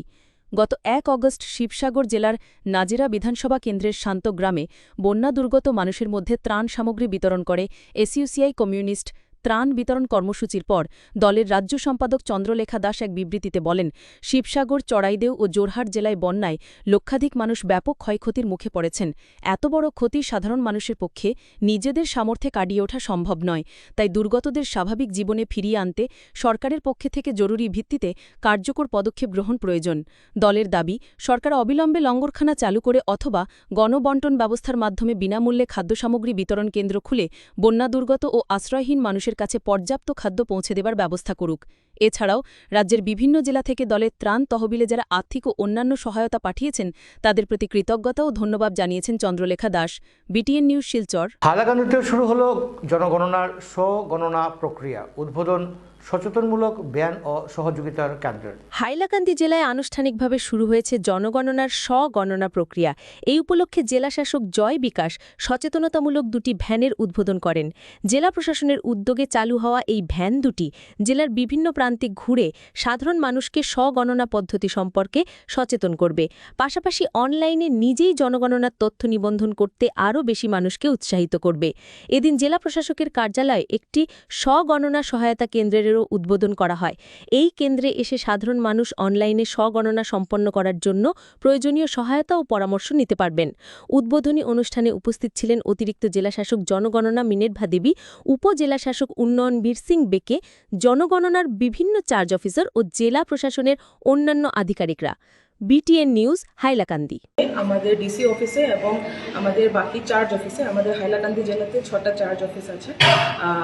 গত 1 অগস্ট শিবসাগর জেলার নাজিরা বিধানসভা কেন্দ্রের শান্ত গ্রামে বন্যা দুর্গত মানুষের মধ্যে ত্রাণ সামগ্রী বিতরণ করে এসইউসিআই কমিউনিস্ট। ত্রাণ বিতরণ কর্মসূচির পর দলের রাজ্য সম্পাদক চন্দ্রলেখা দাস এক বিবৃতিতে বলেন, শিবসাগর, চড়াইদেও ও জোরহাট জেলায় বন্যায় লক্ষাধিক মানুষ ব্যাপক ক্ষয়ক্ষতির মুখে পড়েছেন। এত বড় ক্ষতি সাধারণ মানুষের পক্ষে নিজেদের সামর্থ্যে কাটিয়ে ওঠা সম্ভব নয়। তাই দুর্গতদের স্বাভাবিক জীবনে ফিরিয়ে আনতে সরকারের পক্ষে থেকে জরুরি ভিত্তিতে কার্যকর পদক্ষেপ গ্রহণ প্রয়োজন। দলের দাবি, সরকার অবিলম্বে লঙ্গরখানা চালু করে অথবা গণবণ্টন ব্যবস্থার মাধ্যমে বিনামূল্যে খাদ্যসামগ্রী বিতরণ কেন্দ্র খুলে বন্যা দুর্গত ও আশ্রয়হীন মানুষের কাছে পর্যাপ্ত খাদ্য পৌঁছে দেবার ব্যবস্থা করুক। এছাড়াও রাজ্যের বিভিন্ন জেলা থেকে দলের ত্রাণ তহবিলে যারা আর্থিক ও অন্যান্য সহায়তা পাঠিয়েছেন তাদের প্রতি কৃতজ্ঞতা ও ধন্যবাদ জানিয়েছেন চন্দ্রলেখা দাস। BTN news, Silchar. হাইলাকান্দিতে শুরু হলো জনগণনার স্ব-গণনা প্রক্রিয়া, উদ্বোধন সচেতনমূলক ব্যান ও সহযোগিতার কেন্দ্রের। হাইলাকান্দি জেলায় আনুষ্ঠানিকভাবে শুরু হয়েছে জনগণনার স্ব-গণনা প্রক্রিয়া। এই উপলক্ষে জেলাশাসক জয় বিকাশ সচেতনতামূলক 2টি ভ্যানের উদ্বোধন করেন। জেলা প্রশাসনের উদ্যোগে চালু হওয়া এই ভ্যান দুটি জেলার বিভিন্ন প্রান্তে ঘুরে সাধারণ মানুষকে স্ব-গণনা পদ্ধতি সম্পর্কে সচেতন করবে। পাশাপাশি অনলাইনে নিজেই জনগণনার তথ্য নিবন্ধন করতে আরও বেশি মানুষকে উৎসাহিত করবে। এদিন জেলা প্রশাসকের কার্যালয়ে একটি স্ব-গণনা সহায়তা কেন্দ্রের উদ্বোধন করা হয়। এই কেন্দ্রে এসে সাধারণ মানুষ অনলাইনে স্ব-গণনা সম্পন্ন করার জন্য প্রয়োজনীয় সহায়তা ও পরামর্শ নিতে পারবেন। উদ্বোধনী অনুষ্ঠানে উপস্থিত ছিলেন অতিরিক্ত জেলাশাসক জনগণনা মিনেটভা দেবী, উপজেলাশাসক উন্নয়ন বীর সিং বেকে, জনগণনার বিভিন্ন চার্জ অফিসার ও জেলা প্রশাসনের অন্যান্য আধিকারিকরা। BTN news, Hailakandi. আমাদের ডিসি অফিসে এবং আমাদের বাকি চার্জ অফিসে, আমাদের হাইলাকান্দি জেলাতে 6টা চার্জ অফিস আছে।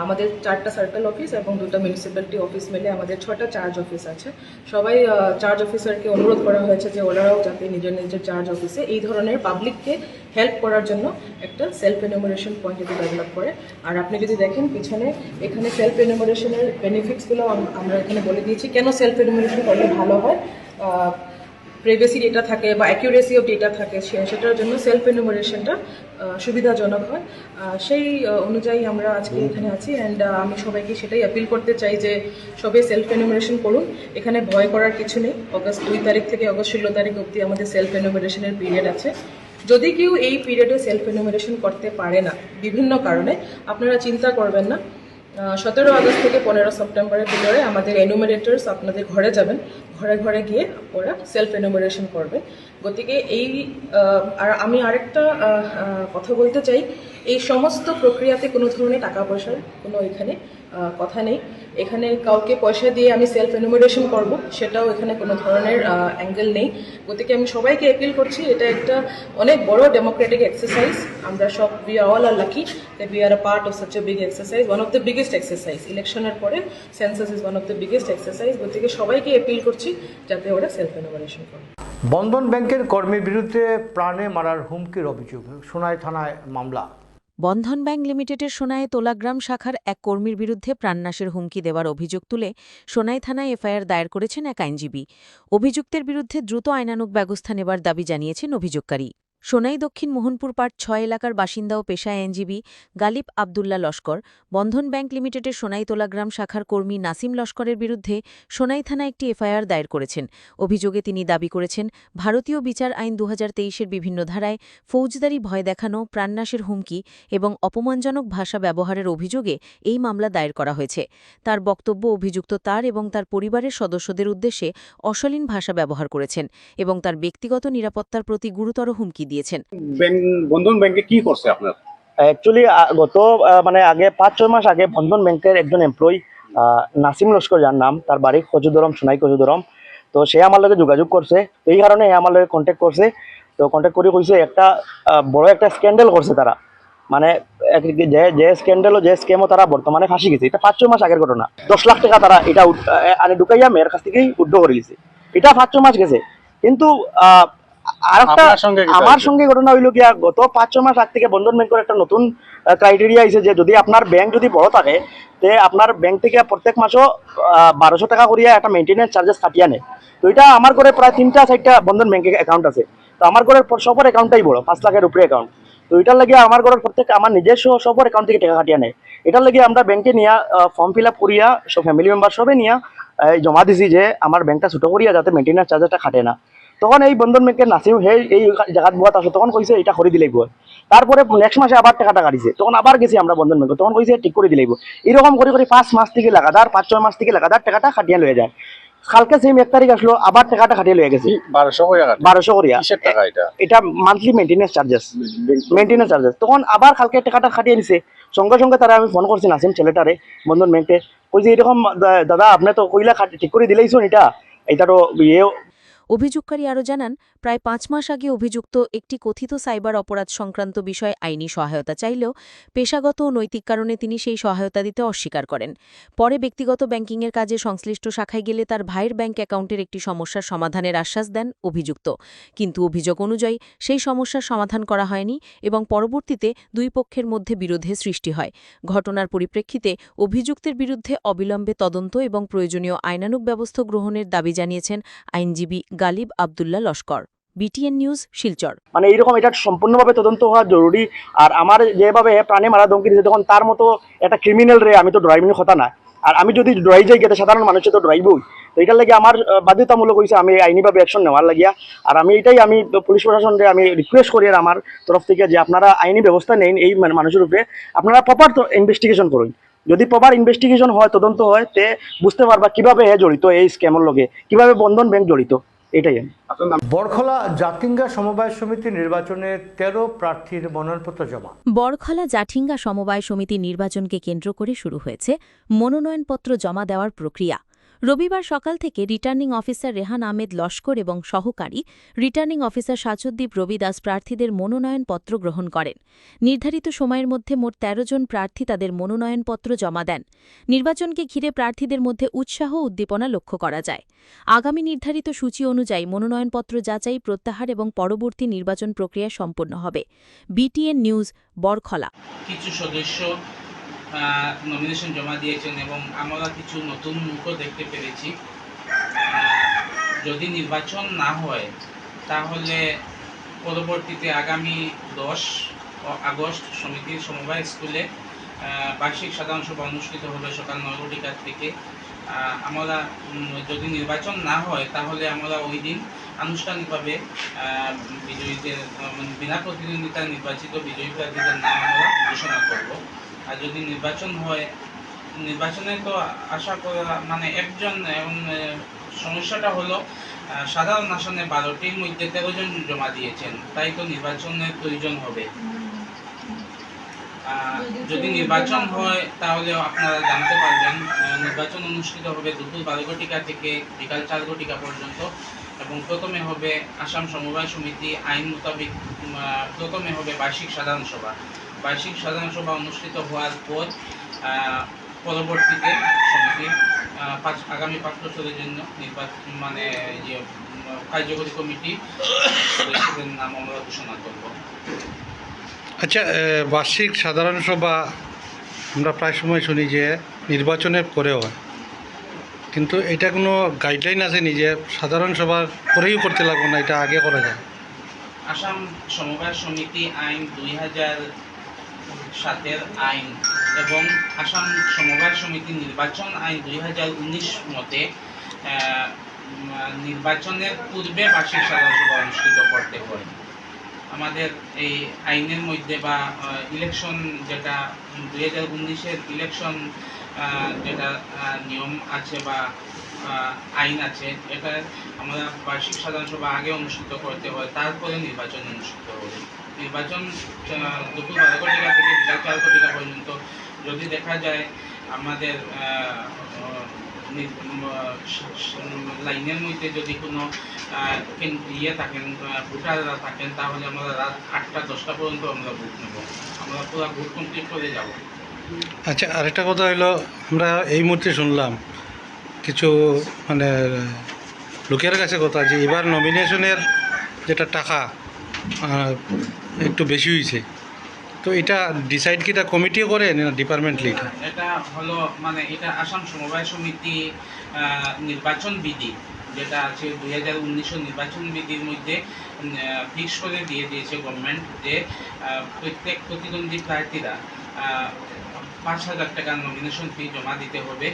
আমাদের 4টা সার্কেল অফিস এবং 2টা মিউনিসিপ্যালিটি অফিস মিলে আমাদের 6টা চার্জ অফিস আছে। সবাই চার্জ অফিসারকে অনুরোধ করা হয়েছে যে ওনারাও যাতে নিজের নিজের চার্জ অফিসে এই ধরনের পাবলিককে হেল্প করার জন্য একটা সেলফ এনুমারেশন পয়েন্ট যদি ডেভেলপ করে। আর আপনি যদি দেখেন পিছনে, এখানে সেলফ এনুমারেশনের বেনিফিটসগুলো আমরা এখানে বলে দিয়েছি, কেন সেলফ এনুমারেশন করলে ভালো হয়। প্রাইভেসি ডেটা থাকে বা অ্যাকিউরেসি অফ ডেটা থাকে, সেটার জন্য সেলফ এনুমারেশনটা সুবিধাজনক হয়। সেই অনুযায়ী আমরা আজকে এখানে আছি। অ্যান্ড আমি সবাইকে সেটাই অ্যাপিল করতে চাই যে সবাই সেলফ এনুমারেশন করুন। এখানে ভয় করার কিছু নেই। অগস্ট 2 তারিখ থেকে অগস্ট 16 তারিখ অবধি আমাদের সেলফ এনুমারেশনের পিরিয়ড আছে। যদি কেউ এই পিরিয়ডে সেলফ এনুমারেশন করতে পারে না বিভিন্ন কারণে, আপনারা চিন্তা করবেন না। 17 আগস্ট থেকে 15 সেপ্টেম্বরের ভিতরে আমাদের এনুমারেটর্স আপনাদের ঘরে যাবেন, ঘরে ঘরে গিয়ে ওরা সেলফ এনুমারেশন করবে। গতিকে আর আমি আরেকটা কথা বলতে চাই, এই সমস্ত প্রক্রিয়াতে কোনো ধরনের টাকা পয়সার কোনো এখানে কথা নেই। এখানে কাউকে পয়সা দিয়ে আমি সেলফ এনুমারেশন করব, সেটাও এখানে কোনো ধরনের অ্যাঙ্গেল নেই। গতিকে আমি সবাইকে অ্যাপিল করছি, এটা একটা অনেক বড় ডেমোক্রেটিক এক্সারসাইজ। আমরা সব, we all are lucky that we are a part of such a big exercise, one of the biggest exercise. ইলেকশনের পরে census is one of the biggest exercise. গতিকে সবাইকে অ্যাপিল করছি যাতে ওরা সেলফ এনুমারেশন করে। বন্ধন ব্যাংকের কর্মীর বিরুদ্ধে প্রাণে মারার হুমকির অভিযোগ, সোনাই থানায় মামলা। বন্ধন ব্যাংক লিমিটেডের সোনাই তোলাগ্রাম শাখার এক কর্মীর বিরুদ্ধে প্রাণনাশের হুমকি দেওয়ার অভিযোগ তুলে সোনাই থানায় এফআইআর দায়ের করেছেন এক আইনজীবী। অভিযুক্তের বিরুদ্ধে দ্রুত আইনানুগ ব্যবস্থা নেবার দাবি জানিয়েছেন অভিযোগকারী। সোনাই দক্ষিণ মোহনপুর পার্ট ৬ এলাকার বাসিন্দা ও পেশায় আইনজীবী গালিব আবদুল্লাহ লস্কর বন্ধন ব্যাংক লিমিটেডের সোনাইতলা গ্রাম শাখার কর্মী নাসিম লস্করের বিরুদ্ধে সোনাই থানায় একটি এফআইআর দায়ের করেছেন। অভিযোগে তিনি দাবি করেছেন, ভারতীয় বিচার আইন ২০২৩-এর বিভিন্ন ধারায় ফৌজদারি ভয় দেখানো, প্রাণনাশের হুমকি এবং অপমানজনক ভাষা ব্যবহারের অভিযোগে এই মামলা দায়ের করা হয়েছে। তার বক্তব্য, অভিযুক্ত তার এবং তার পরিবারের সদস্যদের উদ্দেশ্যে অশালীন ভাষা ব্যবহার করেছেন এবং তার ব্যক্তিগত নিরাপত্তার প্রতি গুরুতর হুমকি দিয়েছেন। বন্ধন ব্যাংকে কি করছে আপনার? অ্যাকচুয়ালি গত আগে ৫-৬ মাস আগে বন্ধন ব্যাংকের একজন এমপ্লয়ি নাসিম লস্কর, যার নাম, তার বাড়ি কচুদরম, সোনাই কচুদরম। তো সে আমার লগে যোগাযোগ করছে, এই কারণে আমার লগে কন্ট্যাক্ট করছে। তো কন্ট্যাক্ট করে কইছে একটা বড় একটা স্ক্যান্ডেল করছে তারা, মানে যে স্ক্যান্ডেল ও যে স্ক্যামও তারা বর্তমানে ফাঁসি গেছে। এটা ৫-৬ মাস আগের ঘটনা। ১০ লাখ টাকা তারা এটা আনে ঢুকাইয়া মেয়ের কাছ থেকেই উদ্ধ করে দিয়েছে। এটা ৫-৬ মাস গেছে। কিন্তু আরেকটা আমার সঙ্গে ঘটনা হইল গিয়া, গত ৫-৬ মাস আগ থেকে বন্ধন ব্যাংকের একটা নতুন ক্রাইটেরিয়া আইছে যে যদি আপনার ব্যাংক যদি বড় থাকে, তে আপনার ব্যাংক থেকে প্রত্যেক মাসও ১২০০ টাকা করিয়া একটা মেইনটেনেন্স চার্জেস কাটিয়া নেয়। তো এটা আমার ঘরে প্রায় ৩টা-৪টা বন্ধন ব্যাংকে অ্যাকাউন্ট আছে। তো আমার ঘরের সবার অ্যাকাউন্টটাই বড়, 5 লাখের উপরে অ্যাকাউন্ট। তো এটার লাগে আমার ঘরের প্রত্যেক আমার নিজস্ব সবার অ্যাকাউন্ট থেকে টাকা কাটিয়া নেয়। এটার লাগে আমরা ব্যাংকে নিয়ে ফর্ম ফিল আপ করিয়া সব ফ্যামিলি মেম্বার সবে নিয়ে জমা দিছি যে আমার ব্যাংকটা ছোটো করিয়া যাতে মেইনটেনেন্স চার্জেসটা খাটে না। তখন এই বন্ধন ব্যাংকের নাসিম এই জায়গাত বুয়াত আছে, তখন কইছে এটা করে দিলেই বই। তারপরে নেক্সট মাসে আবার টাকাটা কাটিছে, তখন আবার গেছি আমরা বন্ধন ব্যাংকে, তখন কইছে ঠিক করে দিলেই। এরকম করে 5 মাস থেকে লাগাতার 5-6 মাস থেকে লাগাতার টাকাটা খাটিয়া লয়ে যায়। কালকে সেম 1 তারিখ আসলো, আবার টাকাটা খাটিয়ে লয়ে গেছে 1200 করিয়া। এটা মান্থলি মেইনটেনেন্স চার্জেস। তখন আবার কালকে টাকাটা খাটিয়ে নিছে। সঙ্গে সঙ্গে তারা আমি ফোন করছি নাসিম ছেলেটারে বন্ধন ব্যাংকে, কইছে এরকম দাদা আপনি তো কইলা ঠিক করে দিলেইছেন, এটারও ইয়ে। অভিযোগকারী আরও জানান, প্রায় 5 মাস আগে অভিযুক্ত একটি কথিত সাইবার অপরাধ সংক্রান্ত বিষয়ে আইনি সহায়তা চাইলেও পেশাগত ও নৈতিক কারণে তিনি সেই সহায়তা দিতে অস্বীকার করেন। পরে ব্যক্তিগত ব্যাংকিংয়ের কাজে সংশ্লিষ্ট শাখায় গেলে তার ভাইয়ের ব্যাংক অ্যাকাউন্টের একটি সমস্যার সমাধানের আশ্বাস দেন অভিযুক্ত। কিন্তু অভিযোগ অনুযায়ী সেই সমস্যার সমাধান করা হয়নি এবং পরবর্তীতে দুই পক্ষের মধ্যে বিরোধের সৃষ্টি হয়। ঘটনার পরিপ্রেক্ষিতে অভিযুক্তের বিরুদ্ধে অবিলম্বে তদন্ত এবং প্রয়োজনীয় আইনানুগ ব্যবস্থা গ্রহণের দাবি জানিয়েছেন আইনজীবী গালিব আবদুল্লাহ লস্কর। BTN news, Silchar. মানে এইরকম এটা সম্পূর্ণভাবে তদন্ত হওয়া জরুরি। আর আমার যেভাবে প্রাণে মারা ধমকি দিয়েছে, তখন তার মতো একটা ক্রিমিনাল রে আমি তো ড্রাইভিং কথা না। আর আমি যদি ড্রাইভ যাই গেতে সাধারণ মানুষের তো ড্রাইভই। তো এটার লাগে আমার বাধ্যতামূলক হয়েছে আমি আইনিভাবে অ্যাকশন নেওয়ার লাগিয়া। আর আমি পুলিশ প্রশাসনকে আমি রিকোয়েস্ট করি আর আমার তরফ থেকে যে আপনারা আইনি ব্যবস্থা নেন এই মানুষের উপরে, আপনারা প্রপার ইনভেস্টিগেশন করুন। যদি প্রপার ইনভেস্টিগেশন হয়, তদন্ত হয়, তে বুঝতে পারবা কিভাবে জড়িত এই স্ক্যামের লগে, কিভাবে বন্ধন ব্যাংক জড়িত। এটাই। বরখলা জাতিঙ্গা সমবায় সমিতি নির্বাচনে 13 প্রার্থীর মনোনয়নপত্র জমা। বরখলা জাটিঙ্গা সমবায় সমিতি নির্বাচনকে কেন্দ্র করে শুরু হয়েছে মনোনয়নপত্র জমা দেওয়ার প্রক্রিয়া। রবিবার সকাল থেকে রিটার্নিং অফিসার রেহান আহমেদ লস্কর এবং সহকারী রিটার্নিং অফিসার সাচুদ্দীপ রবি দাস প্রার্থীদের মনোনয়নপত্র গ্রহণ করেন। নির্ধারিত সময়ের মধ্যে মোট 13 জন প্রার্থী তাদের মনোনয়নপত্র জমা দেন। নির্বাচনকে ঘিরে প্রার্থীদের মধ্যে উৎসাহ উদ্দীপনা লক্ষ্য করা যায়। আগামী নির্ধারিত সূচি অনুযায়ী মনোনয়নপত্র যাচাই, প্রত্যাহার এবং পরবর্তী নির্বাচন প্রক্রিয়া সম্পন্ন হবে। BTN news, Barkhola. কিছু সদস্য নমিনেশন জমা দিয়েছেন এবং আমরা কিছু নতুন মুখও দেখতে পেরেছি। যদি নির্বাচন না হয় তাহলে পরবর্তীতে আগামী 10 আগস্ট সমিতির সমবায় স্কুলে বার্ষিক সাধারণ সভা অনুষ্ঠিত হবে সকাল 9টা থেকে। আমরা যদি নির্বাচন না হয় তাহলে আমরা ওই দিন আনুষ্ঠানিকভাবে বিজয়ীদের বিনা প্রতিদ্বন্দ্বিতা নির্বাচিত বিজয়ী প্রার্থীদের নাম আমরা ঘোষণা করব। আর যদি নির্বাচন হয়, নির্বাচনে তো আশা করা মানে একজন, এবং সমস্যাটা হলো সাধারণ আসনে 12টির মধ্যে 13 জন জমা দিয়েছেন, তাই তো নির্বাচনের প্রয়োজন হবে। যদি নির্বাচন হয় তাহলে আপনারা জানতে পারবেন নির্বাচন অনুষ্ঠিত হবে দুপুর 12টা থেকে বিকাল 4টা পর্যন্ত। এবং প্রথমে হবে আসাম সমবায় সমিতি আইন মোতাবেক প্রথমে হবে বার্ষিক সাধারণ সভা। বার্ষিক সাধারণ সভা অনুষ্ঠিত হওয়ার পর পরবর্তীতে সমিতির আগামী 5 বছরের জন্য নির্বাচন মানে যে কার্যকরী কমিটি সদস্যদের নাম আমরা ঘোষণা করব। আচ্ছা, বার্ষিক সাধারণ সভা আমরা প্রায় সময় শুনি যে নির্বাচনের পরেও হয়, কিন্তু এটা কোনো গাইডলাইন আছে নি যে সাধারণ সভার পরেই করতে লাগবে না, এটা আগে করা যায়? আসাম সমবায় সমিতি আইন 2007-এর আইন এবং আসাম সমবায় সমিতি নির্বাচন আইন 2019 মতে নির্বাচনের পূর্বে বার্ষিক সাধারণ সভা অনুষ্ঠিত করতে হয়। আমাদের এই আইনের মধ্যে বা ইলেকশন যেটা 2019-এর ইলেকশন যেটা নিয়ম আছে বা আইন আছে, এটা আমরা বার্ষিক সাধারণ সভা আগে অনুষ্ঠিত করতে হয়, তারপরে নির্বাচন অনুষ্ঠিত হবে। নির্বাচন দুপুর 12 ঘটিকা থেকে বিকাল 4 ঘটিকা পর্যন্ত যদি দেখা যায় আমাদের লাইনের মধ্যে যদি কোনো থাকেন ভোটাররা থাকেন, তাহলে আমরা রাত 8টা-10টা পর্যন্ত আমরা ভোট নেব, আমরা পুরো ভোট কমপ্লিট করে যাব। আচ্ছা, আরেকটা কথা হলো, আমরা এই মুহূর্তে শুনলাম কিছু মানে লোকের কাছে কথা যে এবার নমিনেশনের যেটা টাকা একটু বেশি হয়েছে, তো এটা ডিসাইড কি এটা কমিটিও করে না ডিপার্টমেন্টলি? এটা হলো মানে এটা আসাম সমবায় সমিতি নির্বাচন বিধি যেটা আছে 2019 নির্বাচন বিধির মধ্যে ফিক্স করে দিয়েছে গভর্নমেন্ট যে প্রত্যেক প্রতিদ্বন্দ্বী প্রার্থীরা 5,000 টাকা নমিনেশন ফি জমা দিতে হবে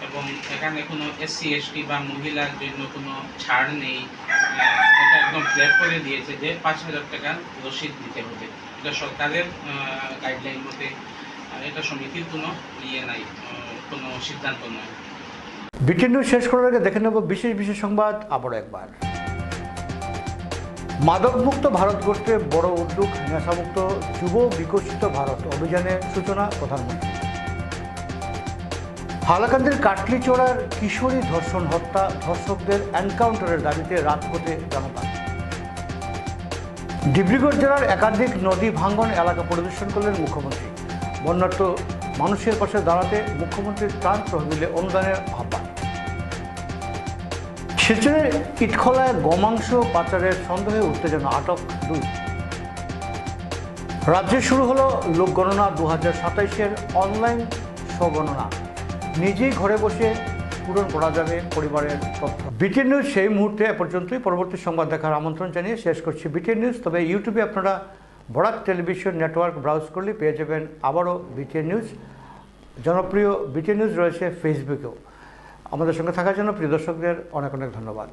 এবং এখানে কোনো SC ST বা মহিলার জন্য কোনো ছাড় নেই। এটা একদম ফ্ল্যাট করে দিয়েছে যে 5,000 টাকা রসিদ দিতে হবে। এটা সরকারের গাইডলাইন মতে, এটা সমিতির কোনো নাই, কোনো সিদ্ধান্ত নয়। বিটিএন নিউজ শেষ করার আগে দেখে নেব বিশেষ বিশেষ সংবাদ আবারও একবার। মাদকমুক্ত ভারত গড়তে বড় উদ্যোগ, নেশামুক্ত যুব বিকশিত ভারত অভিযানের সূচনা প্রধানমন্ত্রী। হাইলাকান্দির কাটলিচড়ার কিশোরী ধর্ষণ হত্যা, ধর্ষকদের এনকাউন্টারের দাবিতে রাজপথে জনতা। ডিব্রুগড় জেলার একাধিক নদী ভাঙ্গন এলাকা পরিদর্শন করলেন মুখ্যমন্ত্রী। বন্যার্ত মানুষের পাশে দাঁড়াতে মুখ্যমন্ত্রীর ত্রাণ তহবিলে অনুদানের আহ্বান। শিলচরের ইটখলায় গোমাংস পাচারের সন্দেহে উত্তেজনা, আটক 2। রাজ্যে শুরু হলো লোকগণনা 2027-এর অনলাইন স্বগণনা। নিজেই ঘরে বসে পূরণ করা যাবে পরিবারের তথ্য। বিটিএন নিউজ সেই মুহূর্তে এ পর্যন্তই। পরবর্তী সংবাদ দেখার আমন্ত্রণ জানিয়ে শেষ করছি বিটিএন নিউজ। তবে ইউটিউবে আপনারা বরাক টেলিভিশন নেটওয়ার্ক ব্রাউজ করলে পেয়ে যাবেন আবারও বিটিএন নিউজ। জনপ্রিয় বিটিএন নিউজ রয়েছে ফেসবুকেও। আমাদের সঙ্গে থাকার জন্য প্রিয় দর্শকদের অনেক অনেক ধন্যবাদ।